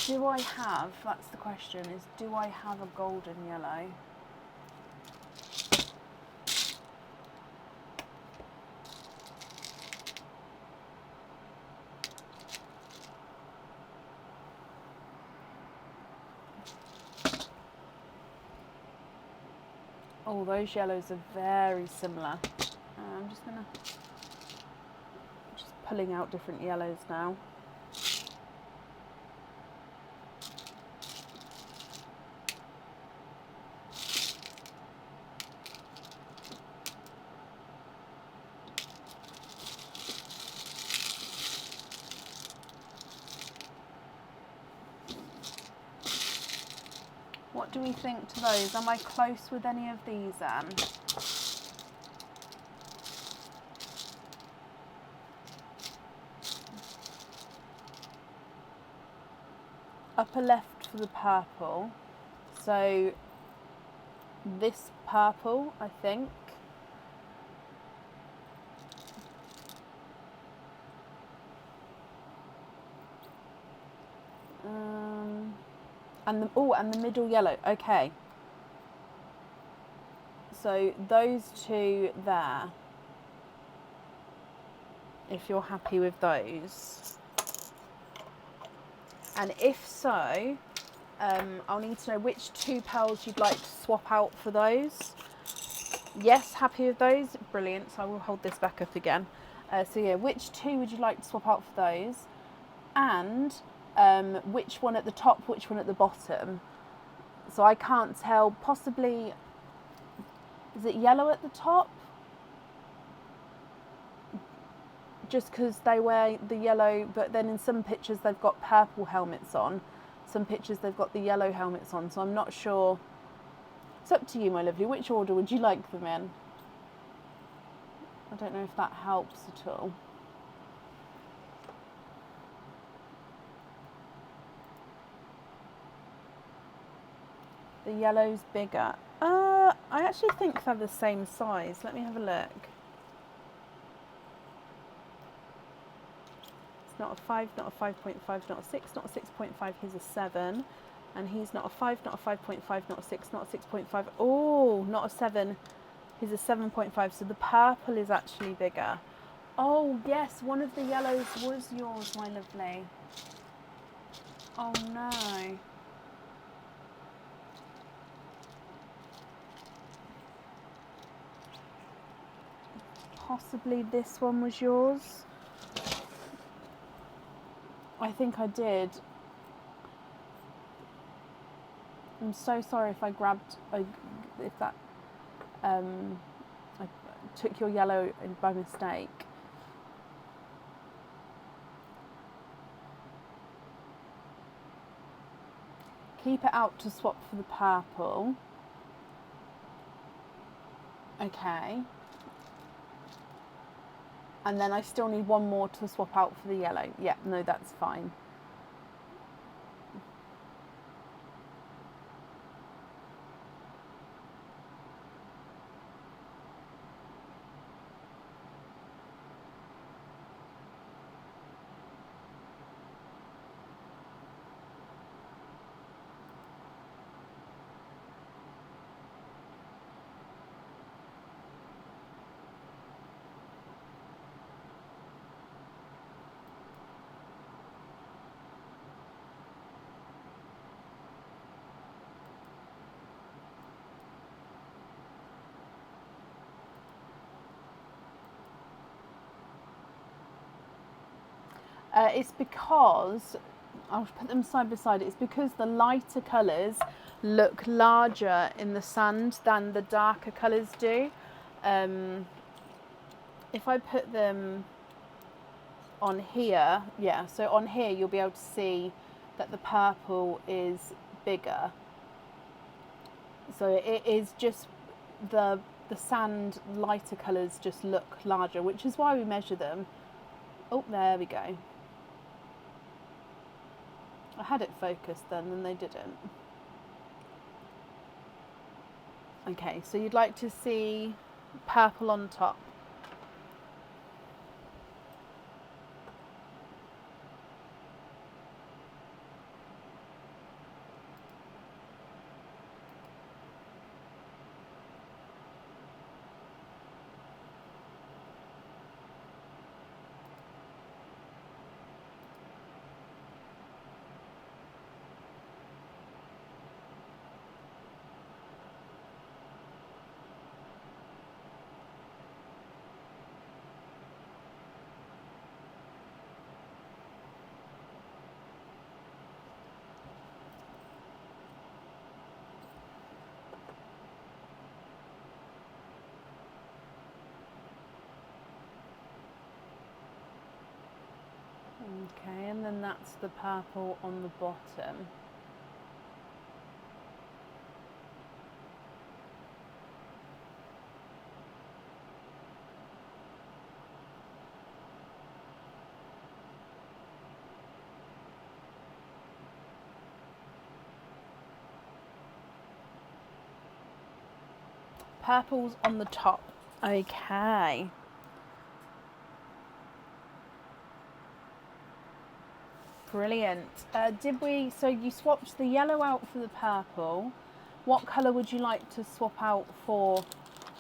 Do I have, that's the question, is do I have a golden yellow? Oh, those yellows are very similar. I'm just pulling out different yellows now. What do we think to those? Am I close with any of these, Anne? Upper left for the purple. So this purple, I think. And the middle yellow. Okay. So those two there. If you're happy with those. And if so, I'll need to know which two pearls you'd like to swap out for those. Yes, happy with those? Brilliant. So I will hold this back up again. So yeah, which two would you like to swap out for those? And which one at the top, which one at the bottom? So I can't tell, possibly, is it yellow at the top? Just because they wear the yellow, but then in some pictures they've got purple helmets on. Some pictures they've got the yellow helmets on, so I'm not sure. It's up to you, my lovely. Which order would you like them in? I don't know if that helps at all. The yellow's bigger. I actually think they're the same size. Let me have a look. It's not a 5, not a 5.5, not a 6, not a 6.5. He's a 7. And he's not a 5, not a 5.5, not a 6, not a 6.5. Oh, not a 7. He's a 7.5. So the purple is actually bigger. Oh, yes, one of the yellows was yours, my lovely. Oh, no. Possibly this one was yours. I think I did. I'm so sorry if I grabbed, I took your yellow by mistake. keep it out to swap for the purple. Okay. And then I still need one more to swap out for the yellow. Yeah, no, that's fine. It's because, I'll put them side by side, it's because the lighter colours look larger in the sand than the darker colours do. If I put them on here, yeah, so on here you'll be able to see that the purple is bigger. So it is just the sand lighter colours just look larger, which is why we measure them. Oh, there we go. I had it focused then and they didn't. Okay, so you'd like to see purple on top. Okay, and then that's the purple on the bottom. Purple's on the top. Okay. Brilliant. So you swapped the yellow out for the purple. What colour would you like to swap out for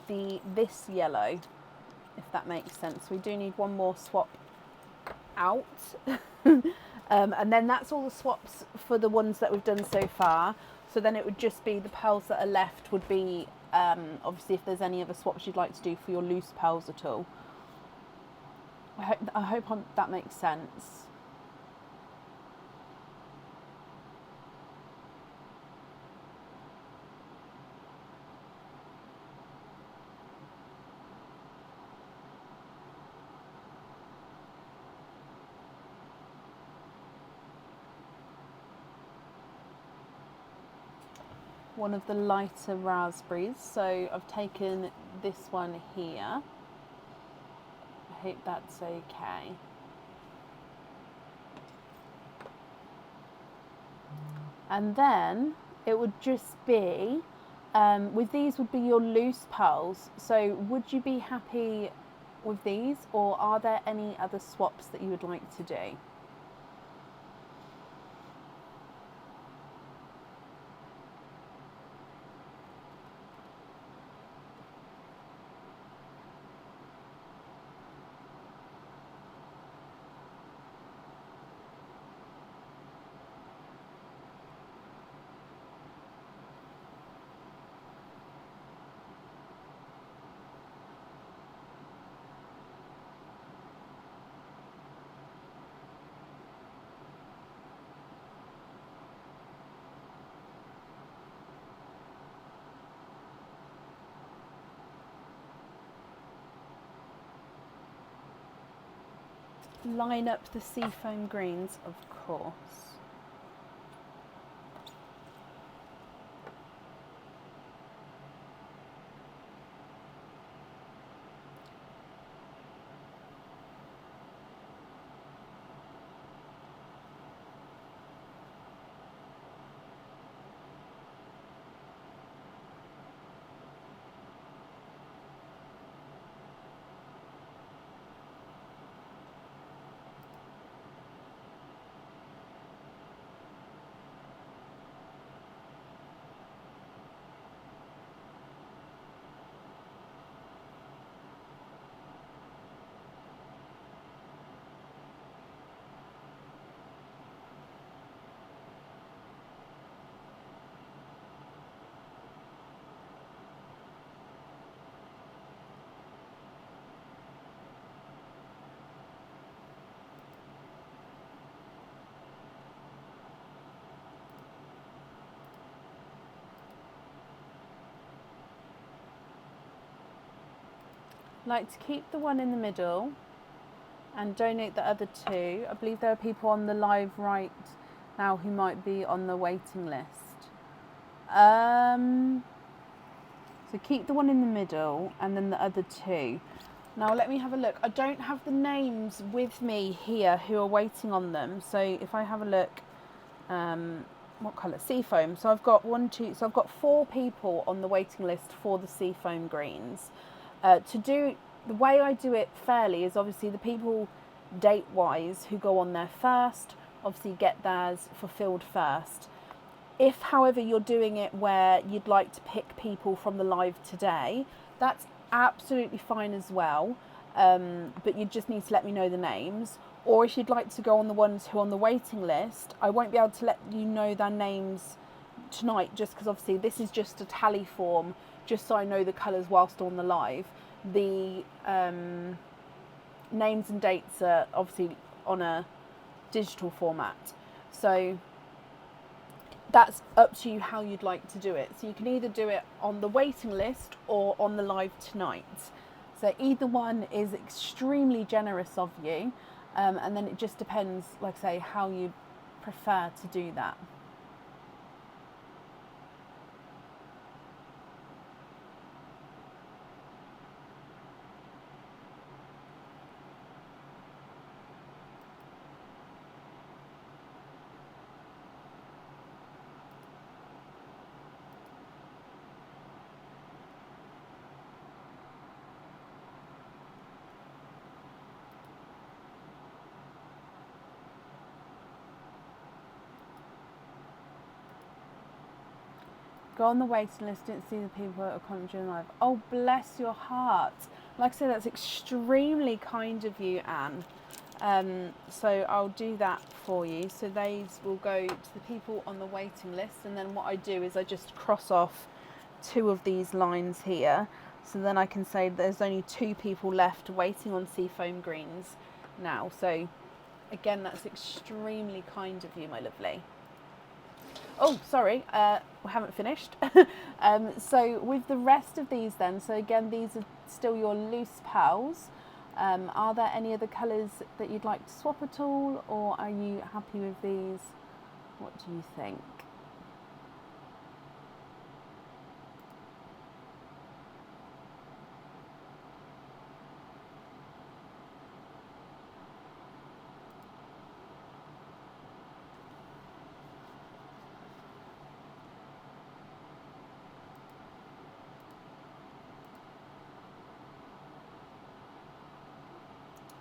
this yellow, if that makes sense? We do need one more swap out. And then that's all the swaps for the ones that we've done so far. So then it would just be the pearls that are left would be, obviously if there's any other swaps you'd like to do for your loose pearls at all. I hope that makes sense. One of the lighter raspberries, so I've taken this one here. I hope that's okay. And then it would just be, with these would be your loose pearls, so would you be happy with these, or are there any other swaps that you would like to do? Line up the seafoam greens, of course. like to keep the one in the middle and donate the other two. I believe there are people on the live right now who might be on the waiting list. So keep the one in the middle and then the other two. Now let me have a look. I don't have the names with me here who are waiting on them. So if I have a look, what colour? Seafoam. So I've got so I've got 4 people on the waiting list for the seafoam greens. The way I do it fairly is obviously the people date-wise who go on there first, obviously get theirs fulfilled first. If, however, you're doing it where you'd like to pick people from the live today, that's absolutely fine as well. But you just need to let me know the names. Or if you'd like to go on the ones who are on the waiting list, I won't be able to let you know their names tonight just because obviously this is just a tally form, just so I know the colours whilst on the live. The names and dates are obviously on a digital format. So that's up to you how you'd like to do it. So you can either do it on the waiting list or on the live tonight. So either one is extremely generous of you. And then it just depends, like I say, how you prefer to do that. Go on the waiting list, didn't see the people that are conjuring live. Oh, bless your heart. Like I said, that's extremely kind of you, Anne. So I'll do that for you. So these will go to the people on the waiting list. And then what I do is I just cross off 2 of these lines here. So then I can say there's only 2 people left waiting on seafoam greens now. So again, that's extremely kind of you, my lovely. Oh, sorry, we haven't finished. So with the rest of these then, so again, these are still your loose pals. Are there any other colours that you'd like to swap at all, or are you happy with these? What do you think?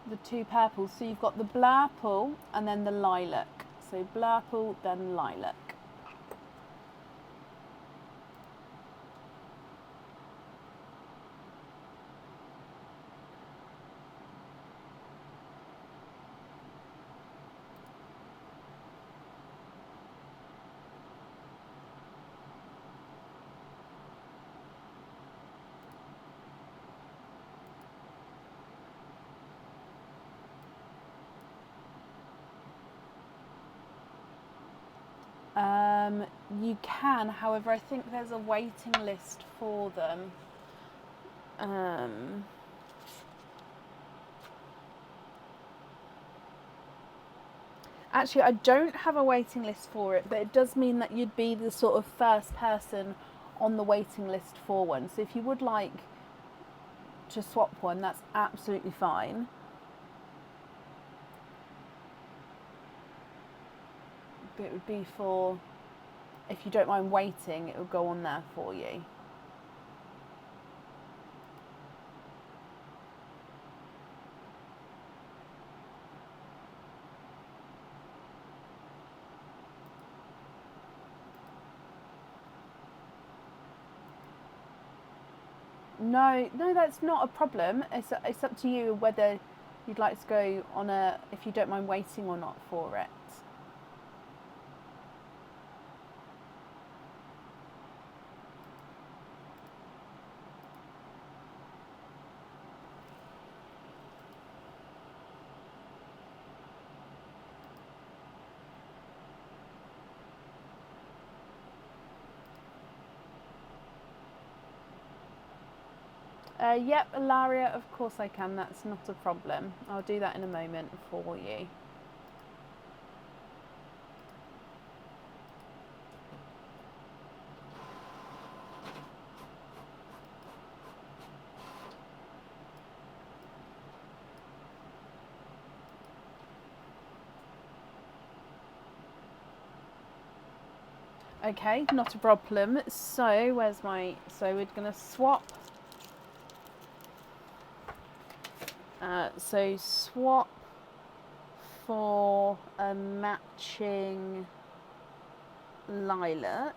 The 2 purples. So you've got the blurple and then the lilac. So blurple, then lilac. You can, however, I think there's a waiting list for them. Actually, I don't have a waiting list for it, but it does mean that you'd be the sort of first person on the waiting list for one. So if you would like to swap one, that's absolutely fine. But it would be for, if you don't mind waiting, it will go on there for you. No, that's not a problem. It's up to you whether you'd like to go on if you don't mind waiting or not for it. Yep, Ilaria, of course I can. That's not a problem. I'll do that in a moment for you. Okay, not a problem. So, where's my... So we're going to swap. So swap for a matching lilac.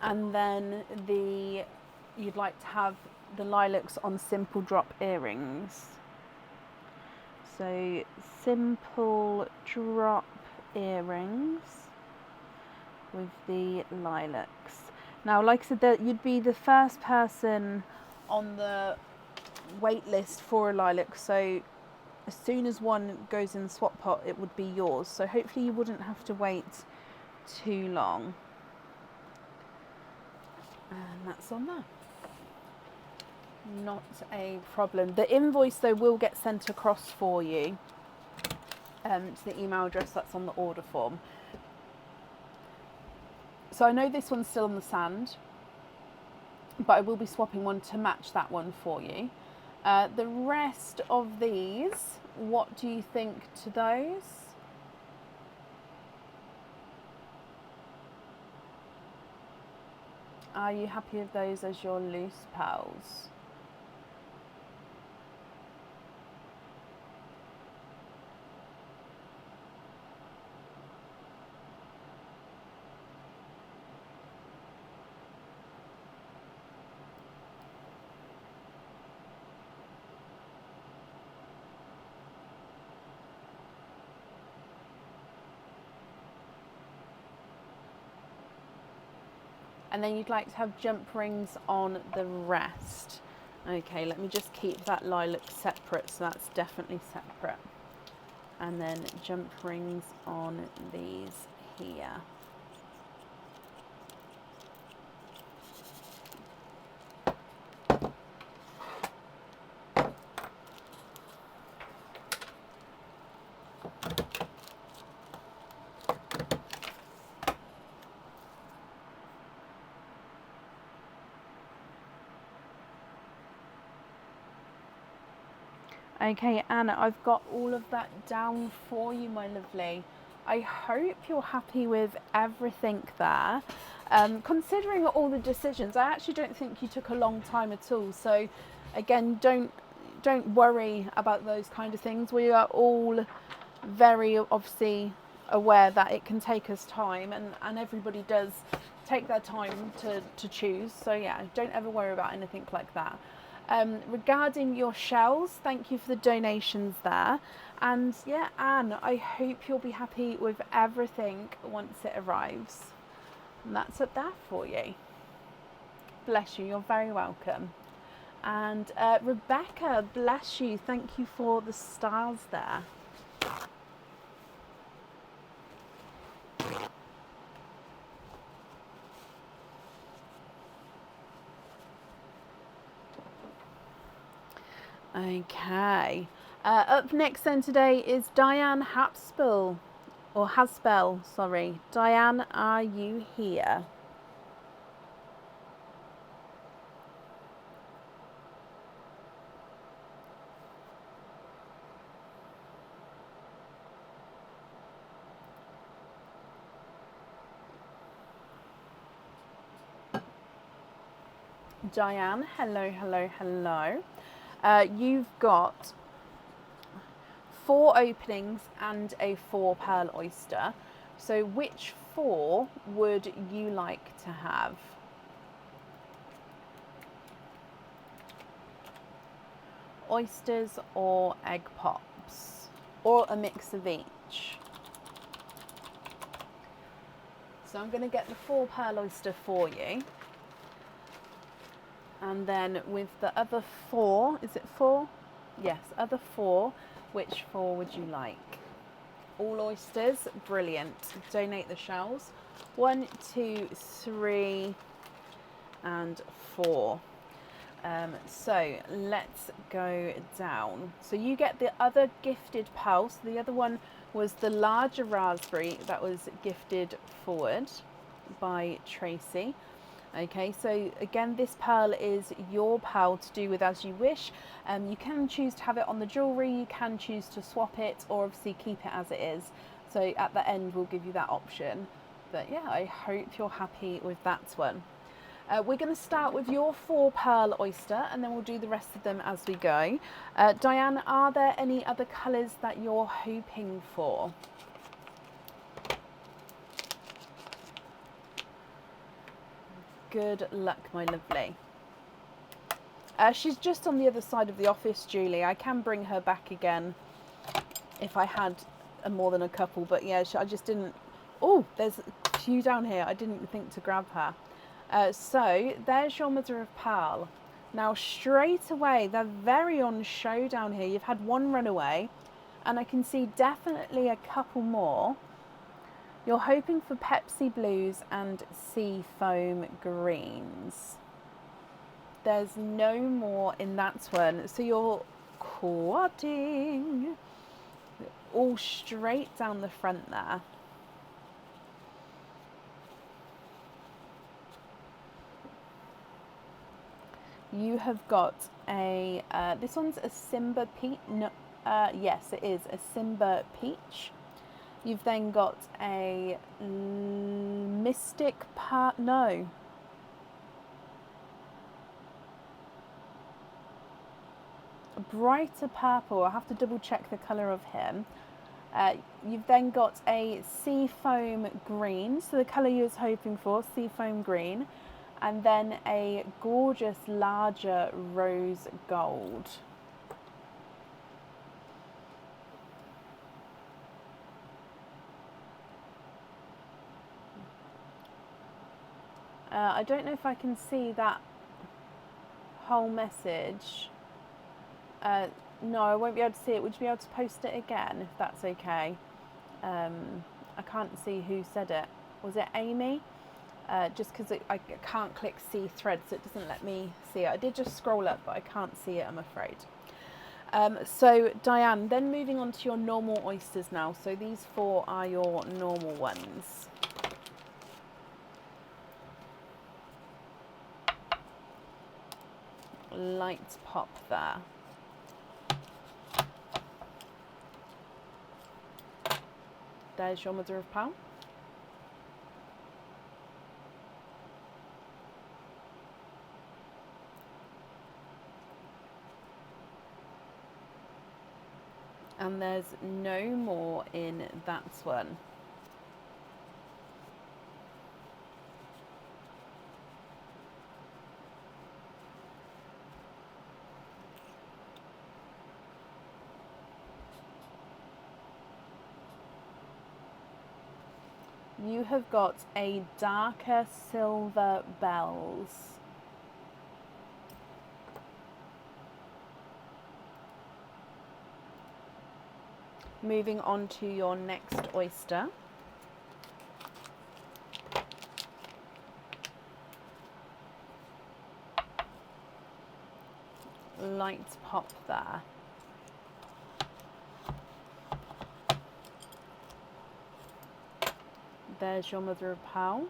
And then you'd like to have the lilacs on simple drop earrings. So simple drop earrings with the lilacs. Now, like I said, that you'd be the first person on the wait list for a lilac. So as soon as one goes in the swap pot, it would be yours. So hopefully you wouldn't have to wait too long. And that's on there. Not a problem. The invoice though will get sent across for you to the email address that's on the order form. So I know this one's still on the sand, but I will be swapping one to match that one for you. The rest of these, what do you think to those? Are you happy with those as your loose pearls? And then you'd like to have jump rings on the rest. Okay, let me just keep that lilac separate, so that's definitely separate. And then jump rings on these here. Okay, Anna, I've got all of that down for you, my lovely. I hope you're happy with everything there. Considering all the decisions, I actually don't think you took a long time at all. So again, don't worry about those kind of things. We are all very obviously aware that it can take us time, and everybody does take their time to choose. So yeah, don't ever worry about anything like that. Regarding your shells, thank you for the donations there. And yeah, Anne, I hope you'll be happy with everything once it arrives. And that's up there for you. Bless you, you're very welcome. And Rebecca, bless you, thank you for the stars there. Okay. Up next then today is Diane Haspel, or Haspel, sorry. Diane, are you here? Diane, hello, hello, hello. You've got 4 openings and a 4 pearl oyster. So which 4 would you like to have? Oysters or egg pops? Or a mix of each? So I'm going to get the 4 pearl oyster for you. And then with the other 4, is it 4? Yes, other 4, which 4 would you like? All oysters, brilliant. Donate the shells. 1, 2, 3, and 4. So let's go down. So you get the other gifted pearl. So the other one was the larger raspberry that was gifted forward by Tracy. Okay, so again, this pearl is your pearl to do with as you wish. You can choose to have it on the jewellery, you can choose to swap it, or obviously keep it as it is. So at the end, we'll give you that option. But yeah, I hope you're happy with that one. We're going to start with your 4 pearl oyster, and then we'll do the rest of them as we go. Diane, are there any other colours that you're hoping for? Good luck, my lovely. She's just on the other side of the office, Julie. I can bring her back again if I had more than a couple, but yeah, I just didn't. Oh, there's a few down here. I didn't think to grab her. So there's your mother of pearl. Now straight away, they're very on show down here. You've had one runaway, and I can see definitely a couple more. You're hoping for Pepsi Blues and Sea Foam Greens. There's no more in that one. So you're quadding all straight down the front there. You have got a, this one's a Simba Peach. No, yes, it is a Simba Peach. You've then got a Mystic no. A brighter purple. I'll have to double check the colour of him. You've then got a Sea Foam Green. So the colour you was hoping for, Sea Foam Green. And then a gorgeous larger rose gold. I don't know if I can see that whole message. No, I won't be able to see it. Would you be able to post it again, if that's okay? I can't see who said it. Was it Amy? Just because I can't click see thread, so it doesn't let me see it. I did just scroll up, but I can't see it, I'm afraid. So Diane, then moving on to your normal oysters now. So these 4 are your normal ones. Light pop there. There's your mother of pearl. And there's no more in that one. You have got a darker silver bells. Moving on to your next oyster. Light pop there. There's your mother of pearl.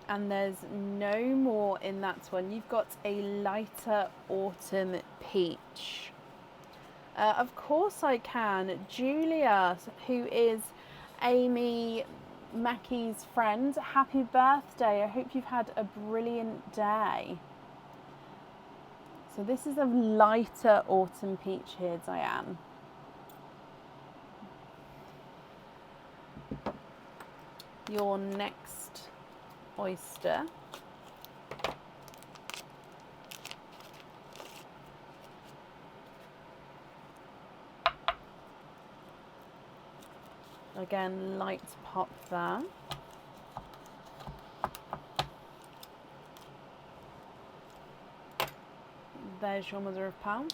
And there's no more in that one. You've got a lighter autumn peach. Of course I can. Julia, who is Amy Mackie's friend, happy birthday. I hope you've had a brilliant day. So this is a lighter autumn peach here, Diane. Your next oyster. Again, light pop there. There's your mother of pearl.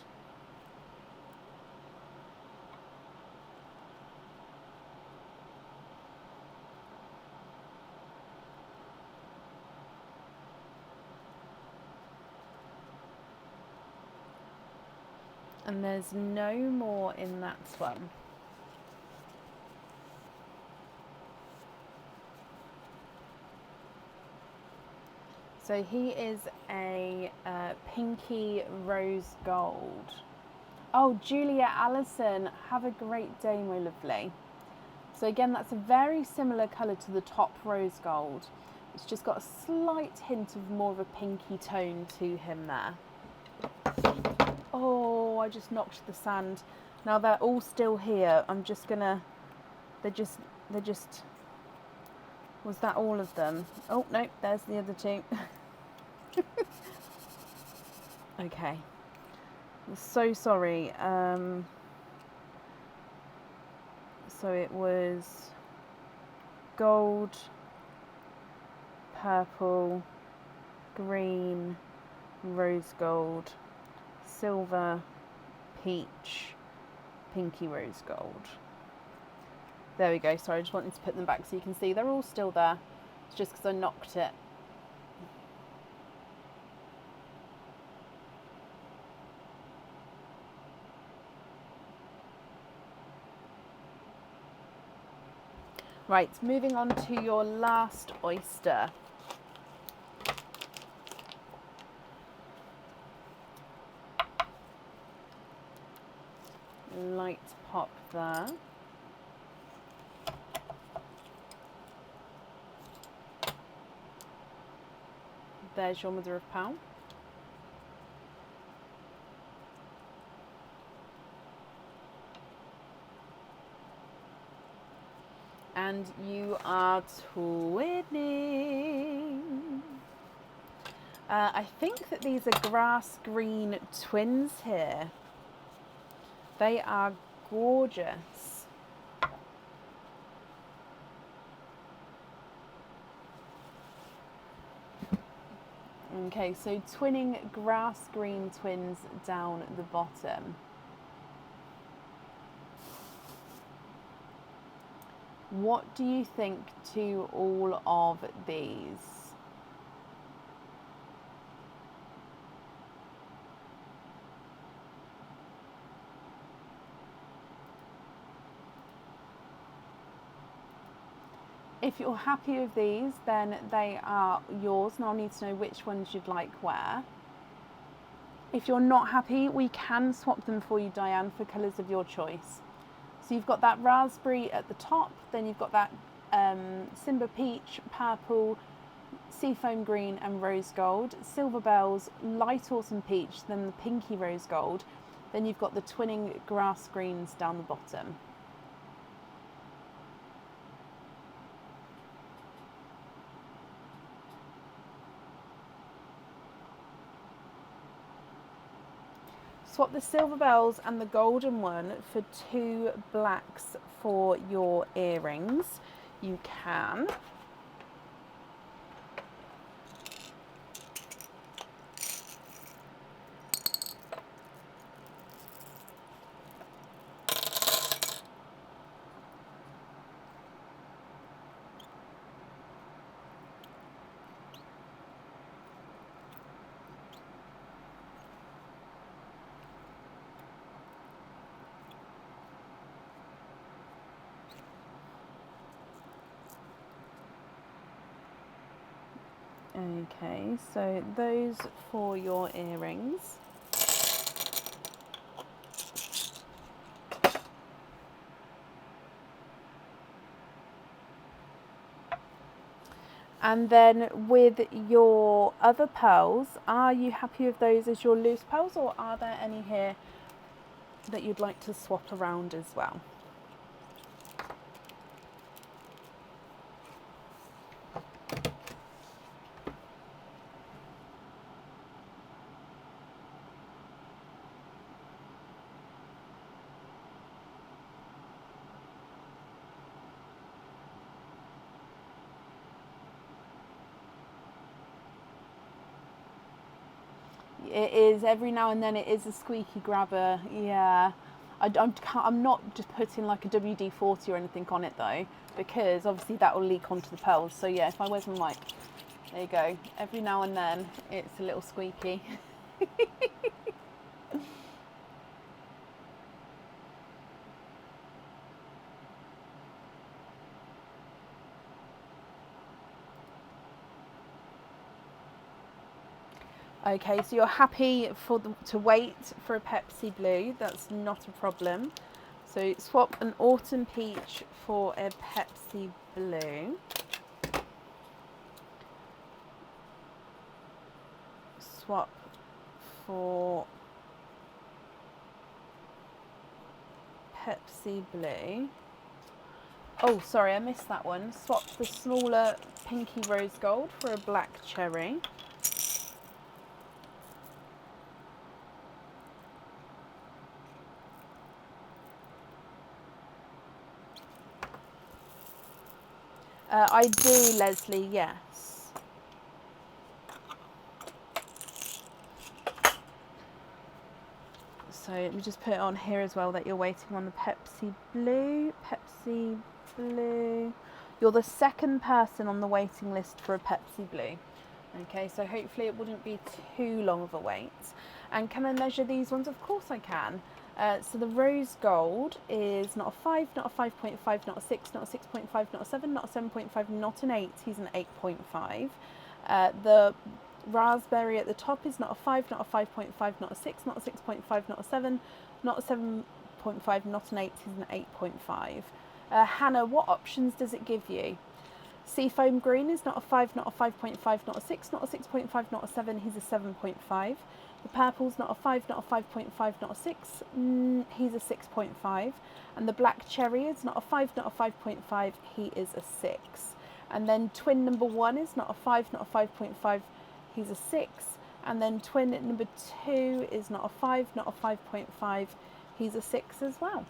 And there's no more in that one. So he is a pinky rose gold. Oh, Julia Allison, have a great day, my lovely. So again, that's a very similar colour to the top rose gold. It's just got a slight hint of more of a pinky tone to him there. Oh, I just knocked the sand. Now they're all still here. I'm just gonna, they're just, was that all of them? Oh, no, there's the other two. Okay. I'm so sorry. So it was gold, purple, green, rose gold, silver, peach, pinky rose gold. There we go. Sorry, I just wanted to put them back so you can see they're all still there. It's just because I knocked it. Right, moving on to your last oyster. Light pop there. There's your mother of pearl. And you are twinning. I think that these are grass green twins here. They are gorgeous. Okay, so twinning grass green twins down the bottom. What do you think to all of these? If you're happy with these, then they are yours, and I'll need to know which ones you'd like where. If you're not happy, we can swap them for you, Diane, for colours of your choice. So you've got that raspberry at the top, then you've got that Simba peach, purple, seafoam green and rose gold, silver bells, light autumn peach, then the pinky rose gold, then you've got the twinning grass greens down the bottom. Swap the silver bells and the golden one for 2 blacks for your earrings. You can. Okay, so those for your earrings. And then with your other pearls, are you happy with those as your loose pearls, or are there any here that you'd like to swap around as well? It is, every now and then it is a squeaky grabber, yeah. I'm not just putting like a WD-40 or anything on it though, because obviously that will leak onto the pearls. So yeah, if I where's my mic? There you go. Every now and then it's a little squeaky. Okay, so you're happy to wait for a Pepsi Blue. That's not a problem. So swap an Autumn Peach for a Pepsi Blue. Swap for Pepsi Blue. Oh, sorry, I missed that one. Swap the smaller Pinky Rose Gold for a Black Cherry. I do, Leslie, yes. So let me just put it on here as well that you're waiting on the Pepsi Blue. Pepsi Blue. You're the second person on the waiting list for a Pepsi Blue. Okay, so hopefully it wouldn't be too long of a wait. And can I measure these ones? Of course I can. So the rose gold is not a 5, not a 5.5, not a 6, not a 6.5, not a 7, not a 7.5, not an 8. He's an 8.5. The raspberry at the top is not a 5, not a 5.5, not a 6, not a 6.5, not a 7, not a 7.5, not an 8. He's an 8.5. Hannah, what options does it give you? Seafoam green is not a 5, not a 5.5, not a 6, not a 6.5, not a 7. He's a 7.5. The purple's not a 5, not a 5.5, not a 6. He's a 6.5. And the black cherry is not a 5, not a 5.5. He is a 6. And then twin number 1 is not a 5, not a 5.5. He's a 6. And then twin number 2 is not a 5, not a 5.5. He's a 6 as well.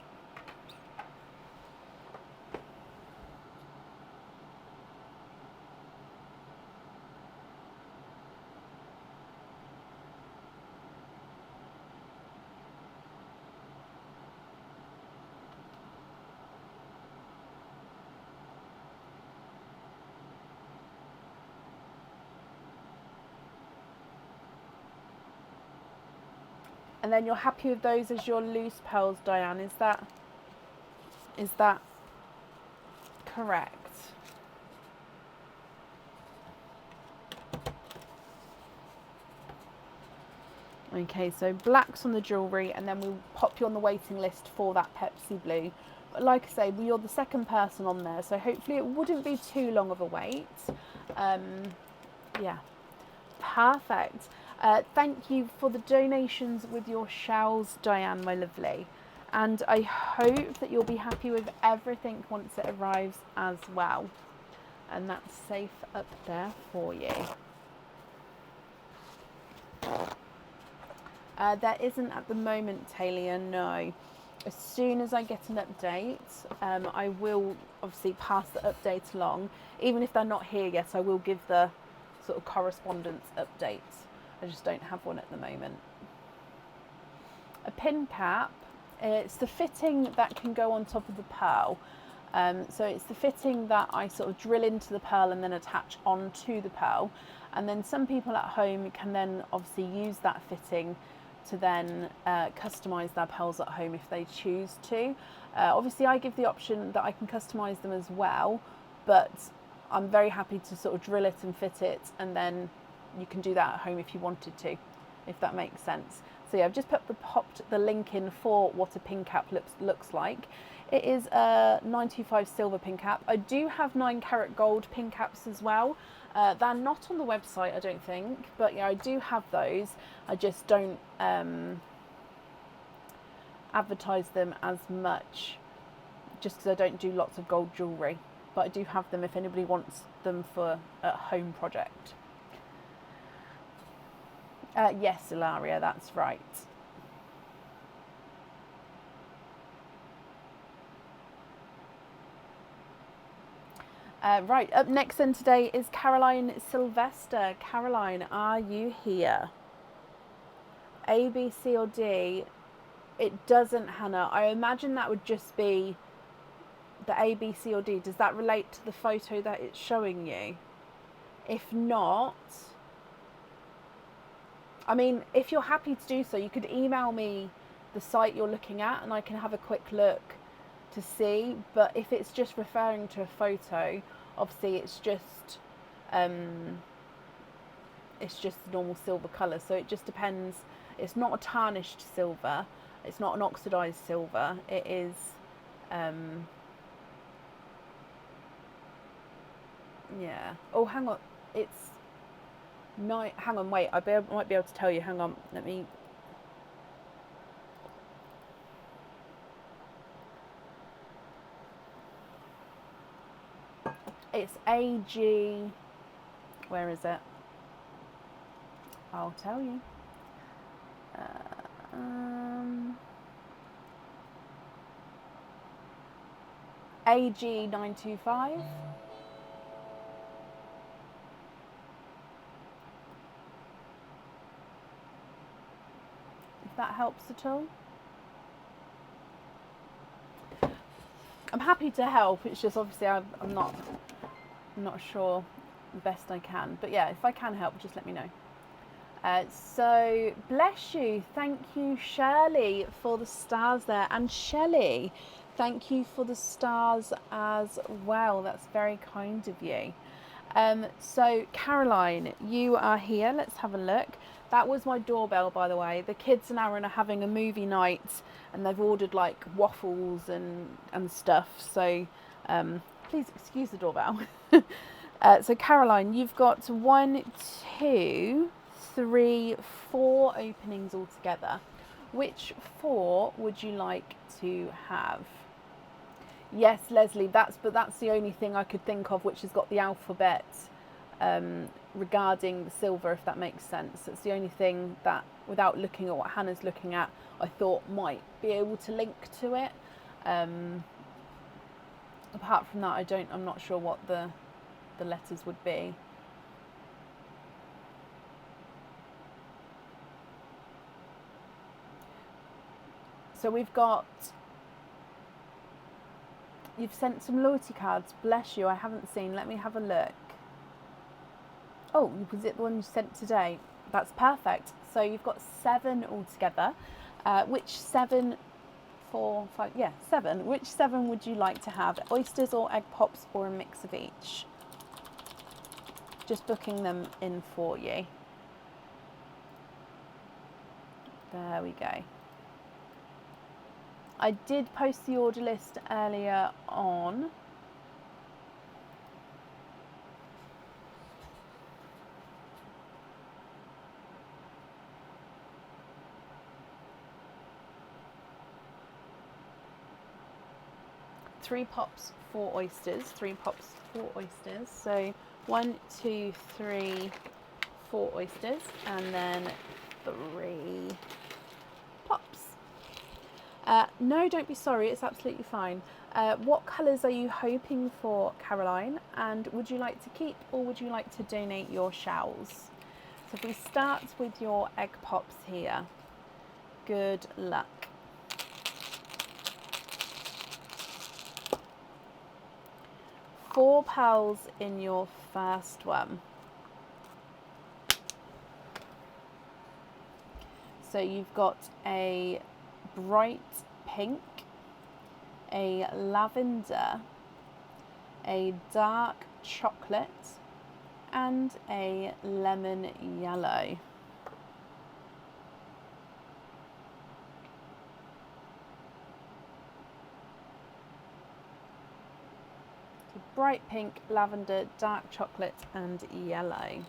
And then you're happy with those as your loose pearls, Diane, is that correct? Okay, so black's on the jewellery, and then we'll pop you on the waiting list for that Pepsi Blue. But like I say, you're the second person on there, so hopefully it wouldn't be too long of a wait. Yeah, perfect. Thank you for the donations with your shells, Diane, my lovely. And I hope that you'll be happy with everything once it arrives as well. And that's safe up there for you. There isn't at the moment, Talia, no. As soon as I get an update, I will obviously pass the update along. Even if they're not here yet, I will give the sort of correspondence updates. I just don't have one at the moment. A pin cap, it's the fitting that can go on top of the pearl. So it's the fitting that I sort of drill into the pearl and then attach onto the pearl. And then some people at home can then obviously use that fitting to then customise their pearls at home if they choose to. Obviously I give the option that I can customise them as well, but I'm very happy to sort of drill it and fit it, and then you can do that at home if you wanted to, if that makes sense. So yeah, I've just popped the link in for what a pin cap looks like. It is a 925 silver pin cap. I do have 9 karat gold pin caps as well. They're not on the website, I don't think, but yeah, I do have those. I just don't advertise them as much, just because I don't do lots of gold jewellery. But I do have them if anybody wants them for a home project. Yes, Ilaria, that's right. Right, up next then today is Caroline Sylvester. Caroline, are you here? A, B, C or D, it doesn't, Hannah. I imagine that would just be the A, B, C or D. Does that relate to the photo that it's showing you? If not, I mean, if you're happy to do so, you could email me the site you're looking at and I can have a quick look to see. But if it's just referring to a photo, obviously it's just normal silver colour. So it just depends. It's not a tarnished silver. It's not an oxidized silver. It is yeah. Oh, hang on. It's no. Hang on. Wait. Might be able to tell you. Hang on. Let me. It's AG. Where is it? I'll tell you. AG 925. If that helps at all. I'm happy to help. It's just obviously I'm not sure the best I can. But yeah, if I can help, just let me know. So bless you. Thank you, Shirley, for the stars there, and Shelley, thank you for the stars as well. That's very kind of you. So Caroline, you are here. Let's have a look. That was my doorbell, by the way. The kids and Aaron are having a movie night and they've ordered like waffles and stuff. So please excuse the doorbell. So Caroline, you've got 1, 2, 3, 4 openings altogether. Which 4 would you like to have? Yes, Leslie, that's the only thing I could think of which has got the alphabet regarding the silver, if that makes sense. It's the only thing that, without looking at what Hannah's looking at, I thought might be able to link to it. Apart from that, I'm not sure what the letters would be. So you've sent some loyalty cards. Bless you. I haven't seen. Let me have a look. Oh, was it the one you sent today? That's perfect. So you've got 7 altogether. Which 7, 4, 5, yeah, 7. Which 7 would you like to have? Oysters or egg pops or a mix of each? Just booking them in for you. There we go. I did post the order list earlier on. Three pops, 4 oysters. 3 pops, 4 oysters. So 1, 2, 3, 4 oysters, and then 3 pops. No, don't be sorry, it's absolutely fine. What colours are you hoping for, Caroline? And would you like to keep or would you like to donate your shells? So if we start with your egg pops here, good luck. Four pearls in your first one. So you've got a bright pink, a lavender, a dark chocolate, and a lemon yellow. So bright pink, lavender, dark chocolate, and yellow.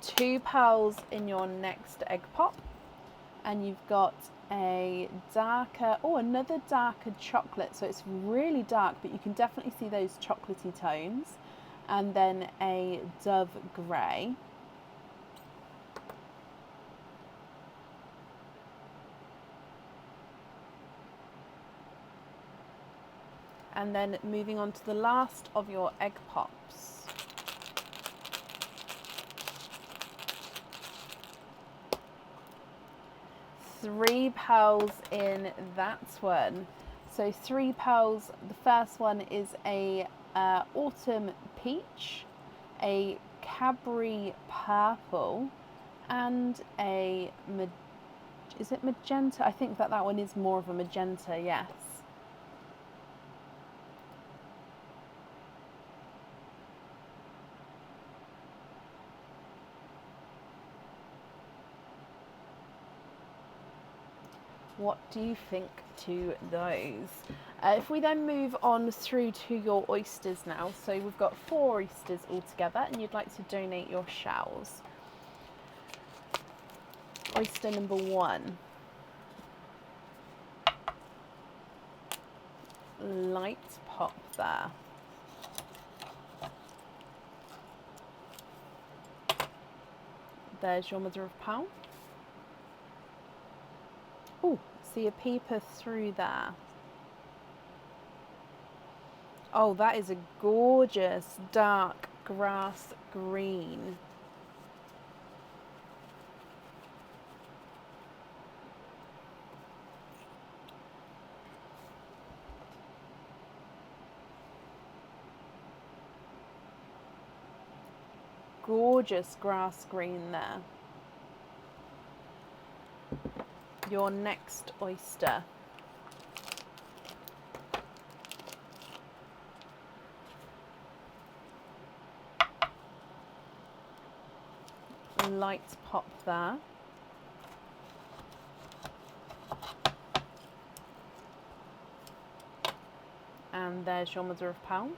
Two pearls in your next egg pop, and you've got a darker, another darker chocolate, so it's really dark but you can definitely see those chocolatey tones, and then a dove grey, And then moving on to the last of your egg pops. Three pearls in that one. So 3 pearls. The first one is a autumn peach, a Cadbury purple, and a is it magenta? I think that one is more of a magenta. Yes. What do you think to those? If we then move on through to your oysters now, so we've got 4 oysters altogether, and you'd like to donate your shells. Oyster number 1. Light pop there. There's your mother of pearl. Oh, see a peeper through there. Oh, that is a gorgeous dark grass green. Gorgeous grass green there. Your next oyster. Light pop there. And there's your mother of pearl.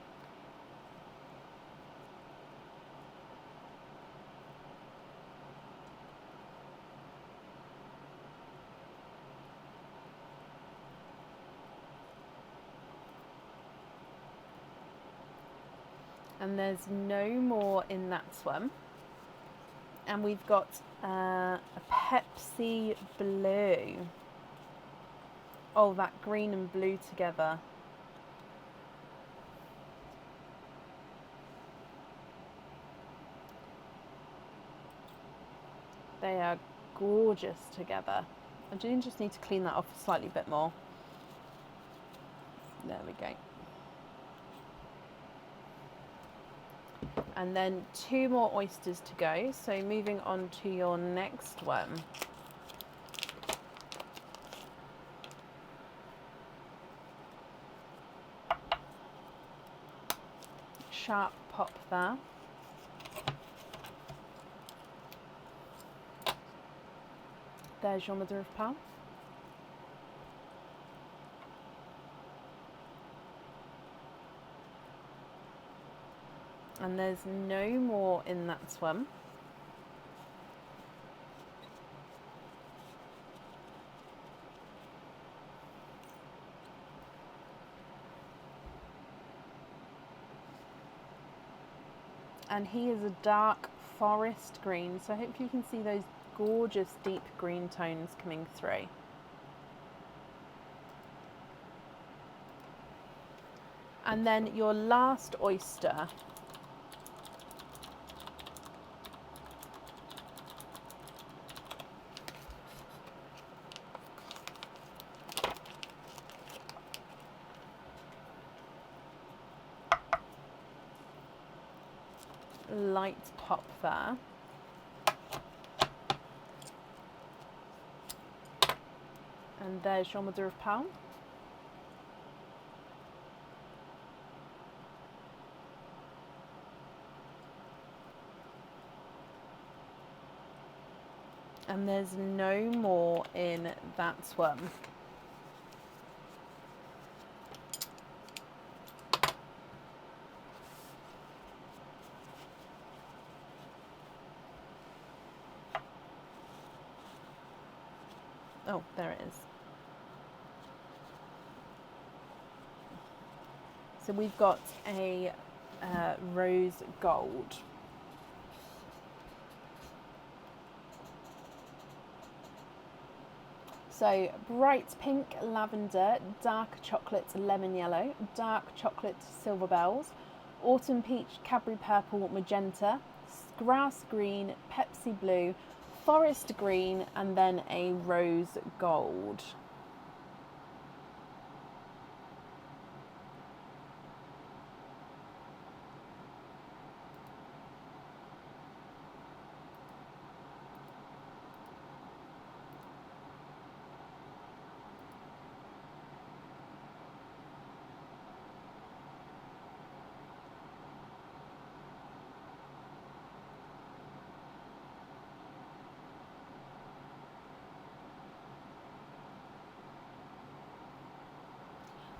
And there's no more in that one. And we've got a Pepsi blue. Oh, that green and blue together. They are gorgeous together. I do just need to clean that off a slightly bit more. There we go. And then 2 more oysters to go. So moving on to your next one. Sharp pop there. There's your mother of pearl. And there's no more in that one. And he is a dark forest green, so I hope you can see those gorgeous deep green tones coming through. And then your last oyster. Light pop there. And there's your mother of pearl. And there's no more in that one. Oh, there it is. So we've got a rose gold. So bright pink, lavender, dark chocolate, lemon yellow, dark chocolate, silver bells, autumn peach, Cadbury purple, magenta, grass green, Pepsi blue, forest green, and then a rose gold.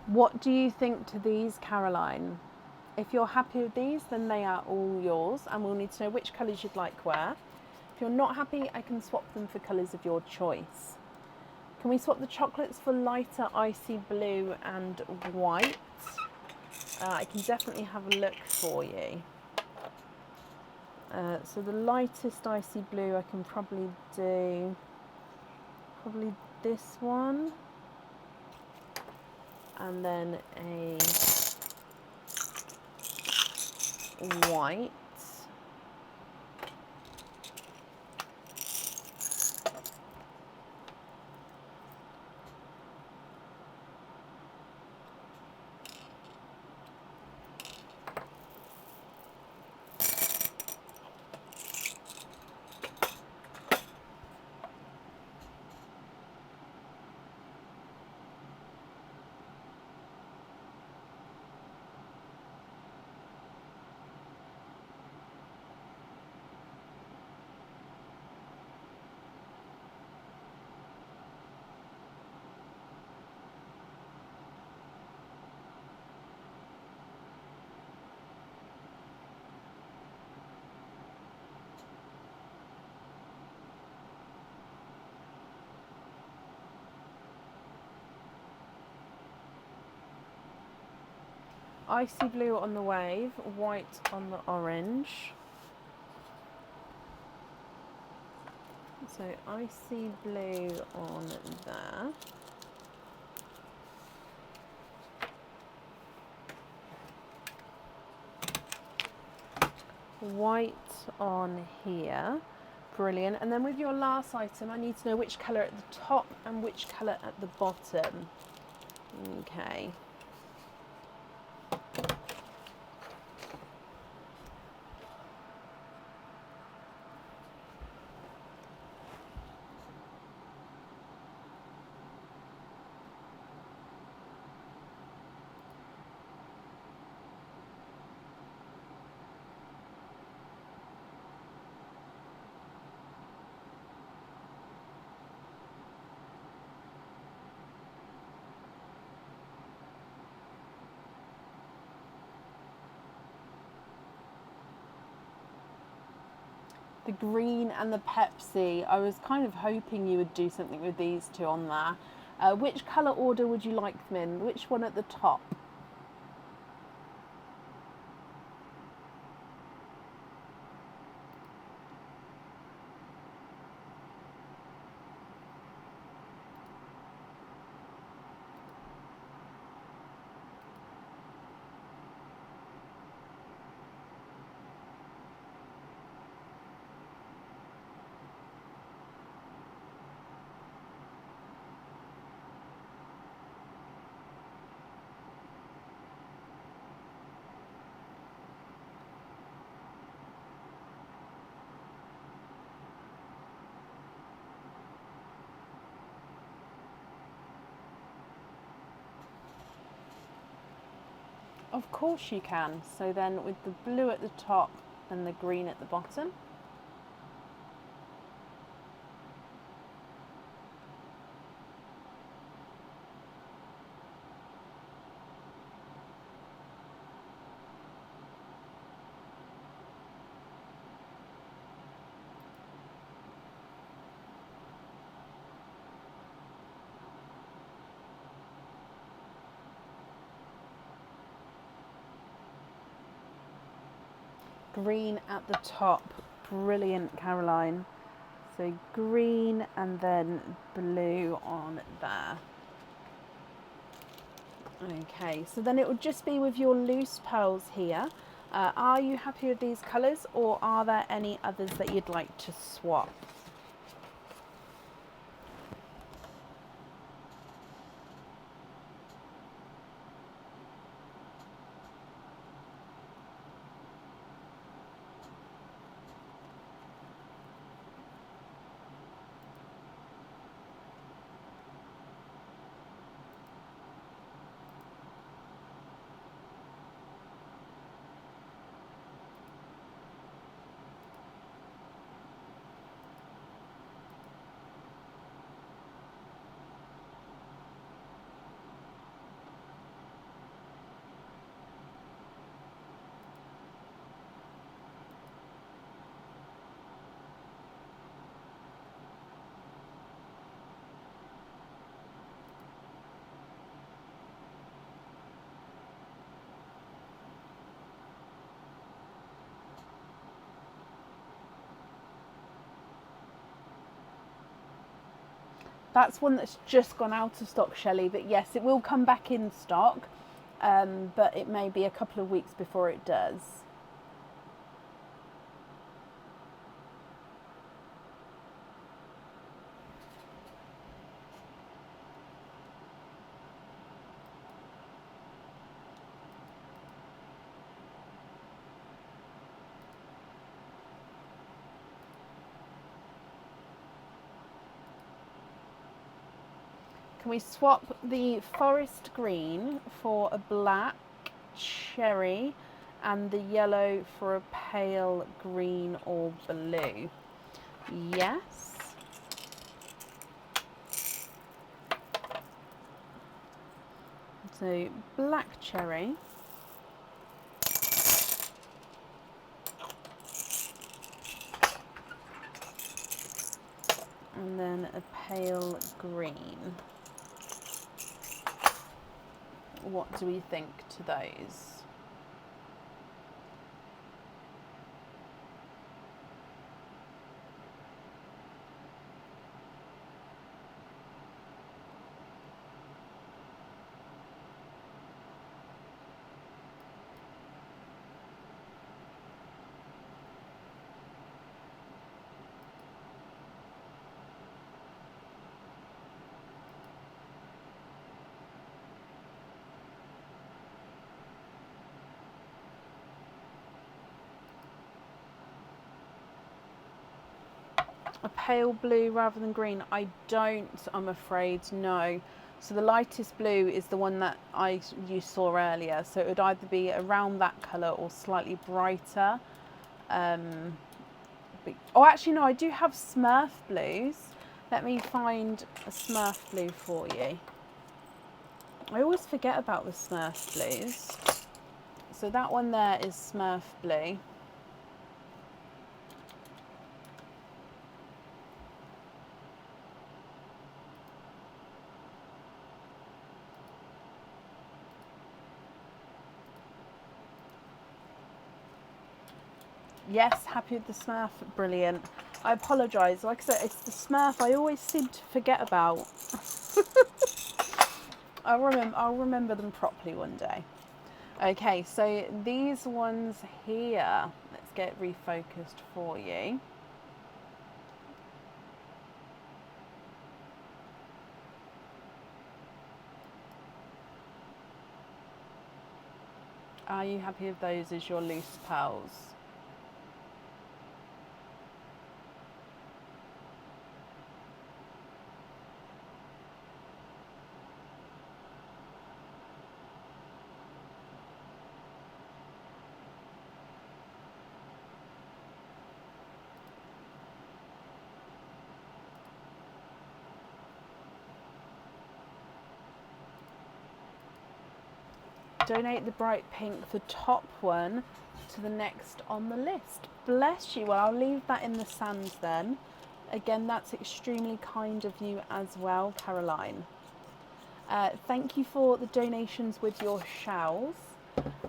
What do you think to these, Caroline? If you're happy with these, then they are all yours, and we'll need to know which colours you'd like where. If you're not happy, I can swap them for colours of your choice. Can we swap the chocolates for lighter icy blue and white? I can definitely have a look for you. So the lightest icy blue I can probably do this one, and then a white. Icy blue on the wave, white on the orange. So icy blue on there. White on here. Brilliant. And then with your last item, I need to know which colour at the top and which colour at the bottom. Okay. The green and the Pepsi. I was kind of hoping you would do something with these two on there. Which colour order would you like them in? Which one at the top? Of course you can. So then with the blue at the top and the green at the bottom. Green at the top. Brilliant, Caroline. So green and then blue on there. Okay, so then it would just be with your loose pearls here. Are you happy with these colours, or are there any others that you'd like to swap? That's one that's just gone out of stock, Shelley, but yes, it will come back in stock, but it may be a couple of weeks before it does. Can we swap the forest green for a black cherry and the yellow for a pale green or blue? Yes. So black cherry. And then a pale green. What do we think to those? A pale blue rather than green? I don't, I'm afraid, no. So the lightest blue is the one that you saw earlier. So it would either be around that colour or slightly brighter. Oh, actually, no, I do have Smurf blues. Let me find a Smurf blue for you. I always forget about the Smurf blues. So that one there is Smurf blue. Yes, happy with the Smurf, brilliant. I apologise, like I said, it's the Smurf I always seem to forget about. I'll remember them properly one day. Okay, so these ones here, let's get refocused for you. Are you happy with those as your loose pearls? Donate the bright pink, the top one, to the next on the list. Bless you. Well, I'll leave that in the sands then. Again, that's extremely kind of you as well, Caroline. Thank you for the donations with your shells.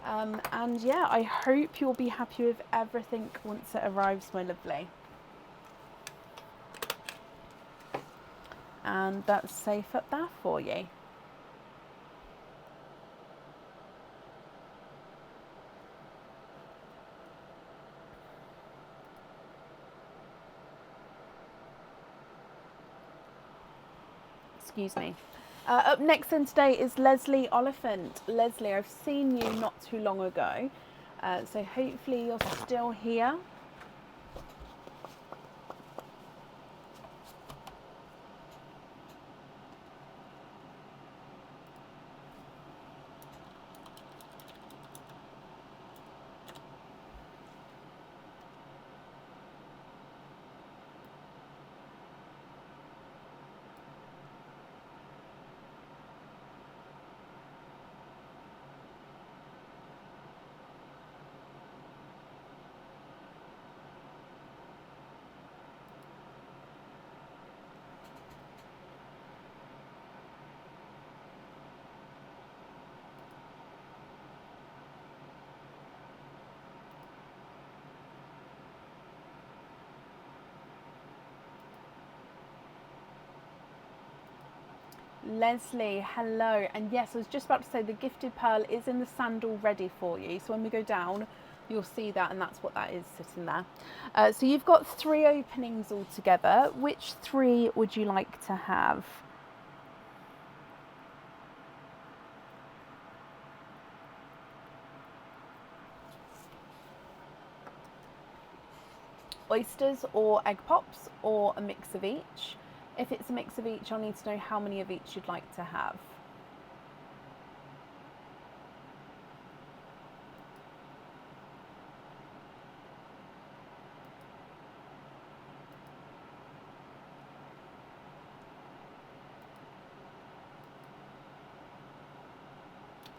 And yeah, I hope you'll be happy with everything once it arrives, my lovely. And that's safe up there for you. Excuse me. Up next then today is Leslie Oliphant. Leslie, I've seen you not too long ago, so hopefully you're still here. Leslie, hello. And yes, I was just about to say the gifted pearl is in the sandal ready for you. So when we go down, you'll see that, and that's what that is sitting there. So you've got 3 openings altogether. Which 3 would you like to have? Oysters or egg pops, or a mix of each? If it's a mix of each, I'll need to know how many of each you'd like to have.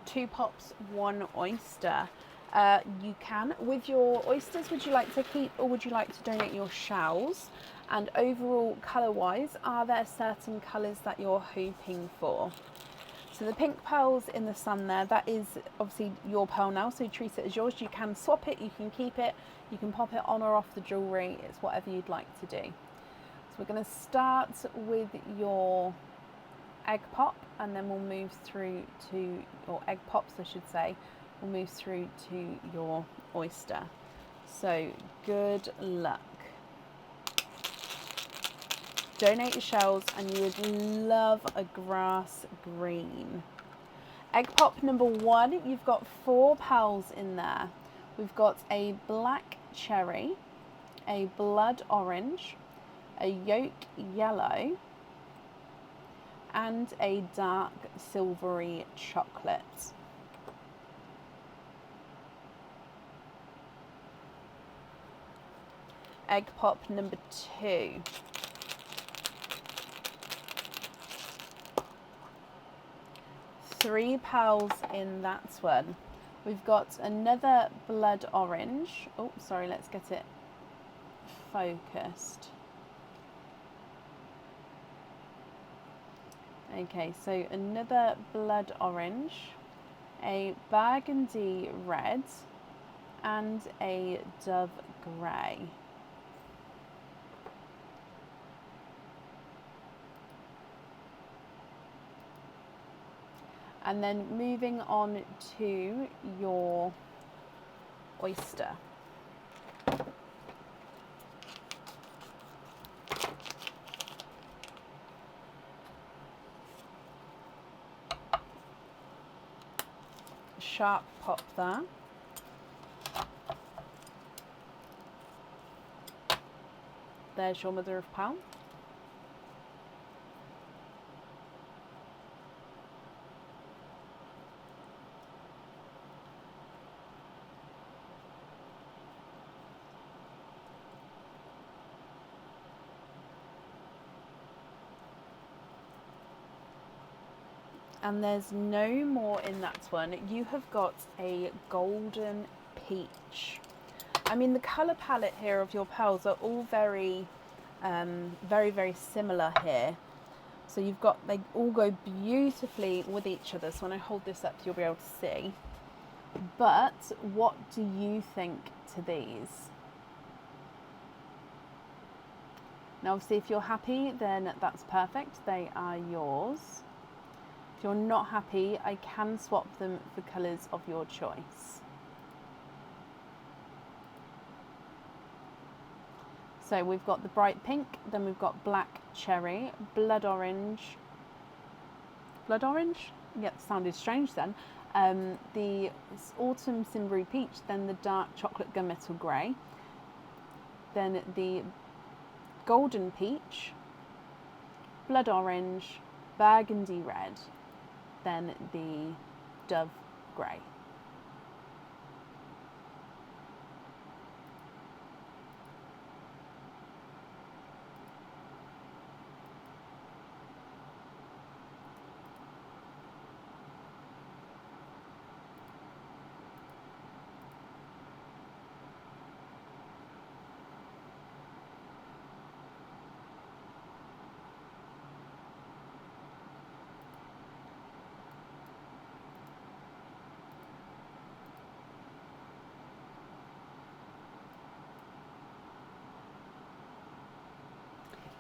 Two pops, 1 oyster. You can. With your oysters, would you like to keep or would you like to donate your shells? And overall, colour-wise, are there certain colours that you're hoping for? So the pink pearls in the sun there, that is obviously your pearl now, so treat it as yours. You can swap it, you can keep it, you can pop it on or off the jewellery. It's whatever you'd like to do. So we're going to start with your egg pop, and then we'll move through to, or egg pops I should say, we'll move through to your oyster. So good luck. Donate your shells, and you would love a grass green. Egg pop number 1, you've got 4 pearls in there. We've got a black cherry, a blood orange, a yolk yellow, and a dark silvery chocolate. Egg pop number 2. Three pearls in that one. We've got another blood orange. Oh, sorry, let's get it focused. Okay, so another blood orange, a burgundy red, and a dove grey. And then moving on to your oyster. Sharp pop there. There's your mother of pearl. And there's no more in that one. You have got a golden peach. I mean, the colour palette here of your pearls are all very, very similar here. So you've got, they all go beautifully with each other. So when I hold this up, you'll be able to see. But what do you think to these? Now obviously if you're happy, then that's perfect, they are yours. If you're not happy, I can swap them for colours of your choice. So we've got the bright pink, then we've got black cherry, blood orange. Blood orange? Yeah, that sounded strange then. The autumn Simbury peach, then the dark chocolate gunmetal grey, then the golden peach, blood orange, burgundy red, then the dove grey.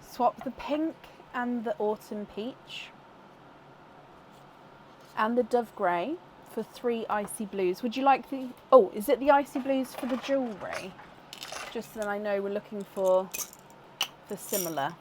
Swap the pink and the autumn peach and the dove grey for 3 icy blues. Would you like the, oh, is it the icy blues for the jewellery? Just so that I know we're looking for the similar.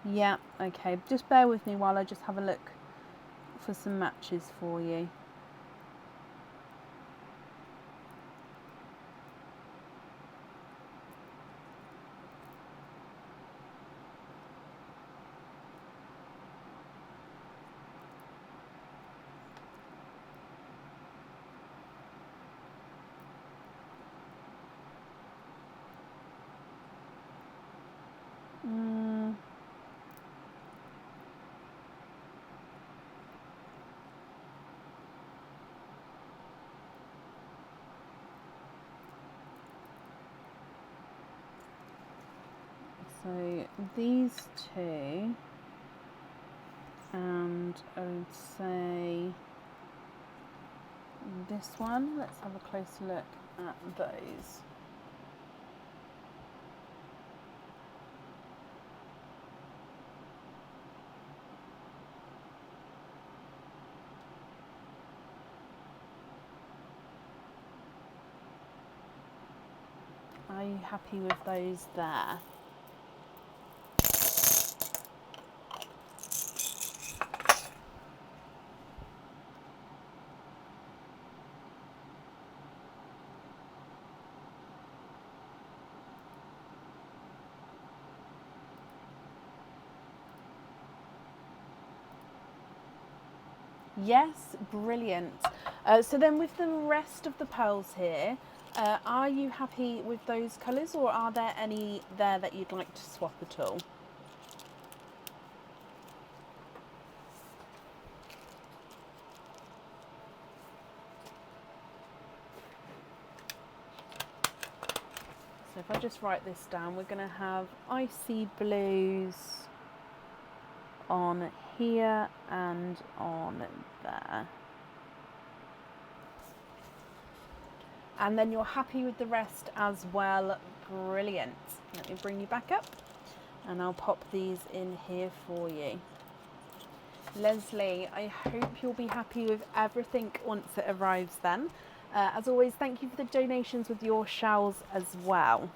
Yeah, okay, just bear with me while I just have a look for some matches for you. So these two, and I would say this one, let's have a closer look at those. Are you happy with those there? Yes, brilliant. So then with the rest of the pearls here, are you happy with those colours, or are there any there that you'd like to swap at all? So if I just write this down, we're going to have icy blues on here and on there. And then you're happy with the rest as well. Brilliant. Let me bring you back up and I'll pop these in here for you. Leslie, I hope you'll be happy with everything once it arrives then. As always, thank you for the donations with your shells as well.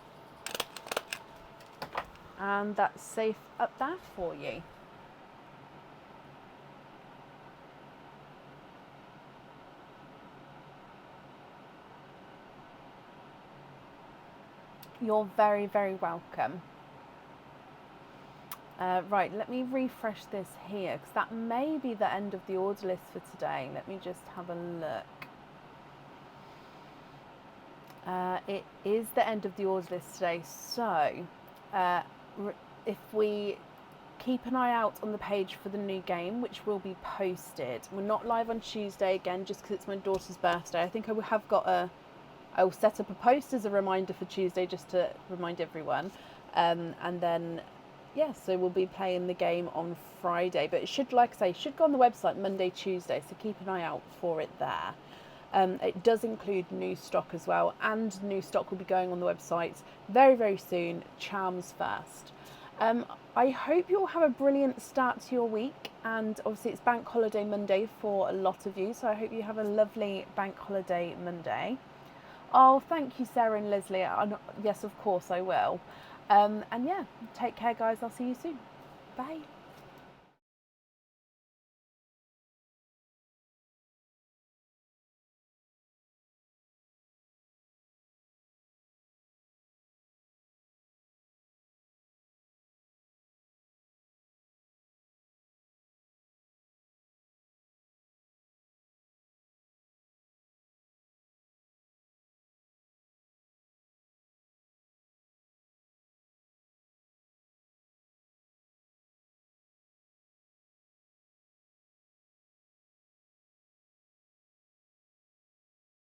And that's safe up there for you. You're very, very welcome. Right, let me refresh this here because that may be the end of the order list for today. Let me just have a look. It is the end of the order list today, so if we keep an eye out on the page for the new game, which will be posted. We're not live on Tuesday again, just because it's my daughter's birthday. I think I have got I'll set up a post as a reminder for Tuesday, just to remind everyone. And then, yeah, so we'll be playing the game on Friday. But it should, like I say, should go on the website Monday, Tuesday, so keep an eye out for it there. It does include new stock as well, and new stock will be going on the website very, very soon, charms first. I hope you all have a brilliant start to your week, and obviously it's Bank Holiday Monday for a lot of you, so I hope you have a lovely Bank Holiday Monday. Oh, thank you, Sarah and Leslie. Yes, of course I will. And yeah, take care, guys. I'll see you soon. Bye.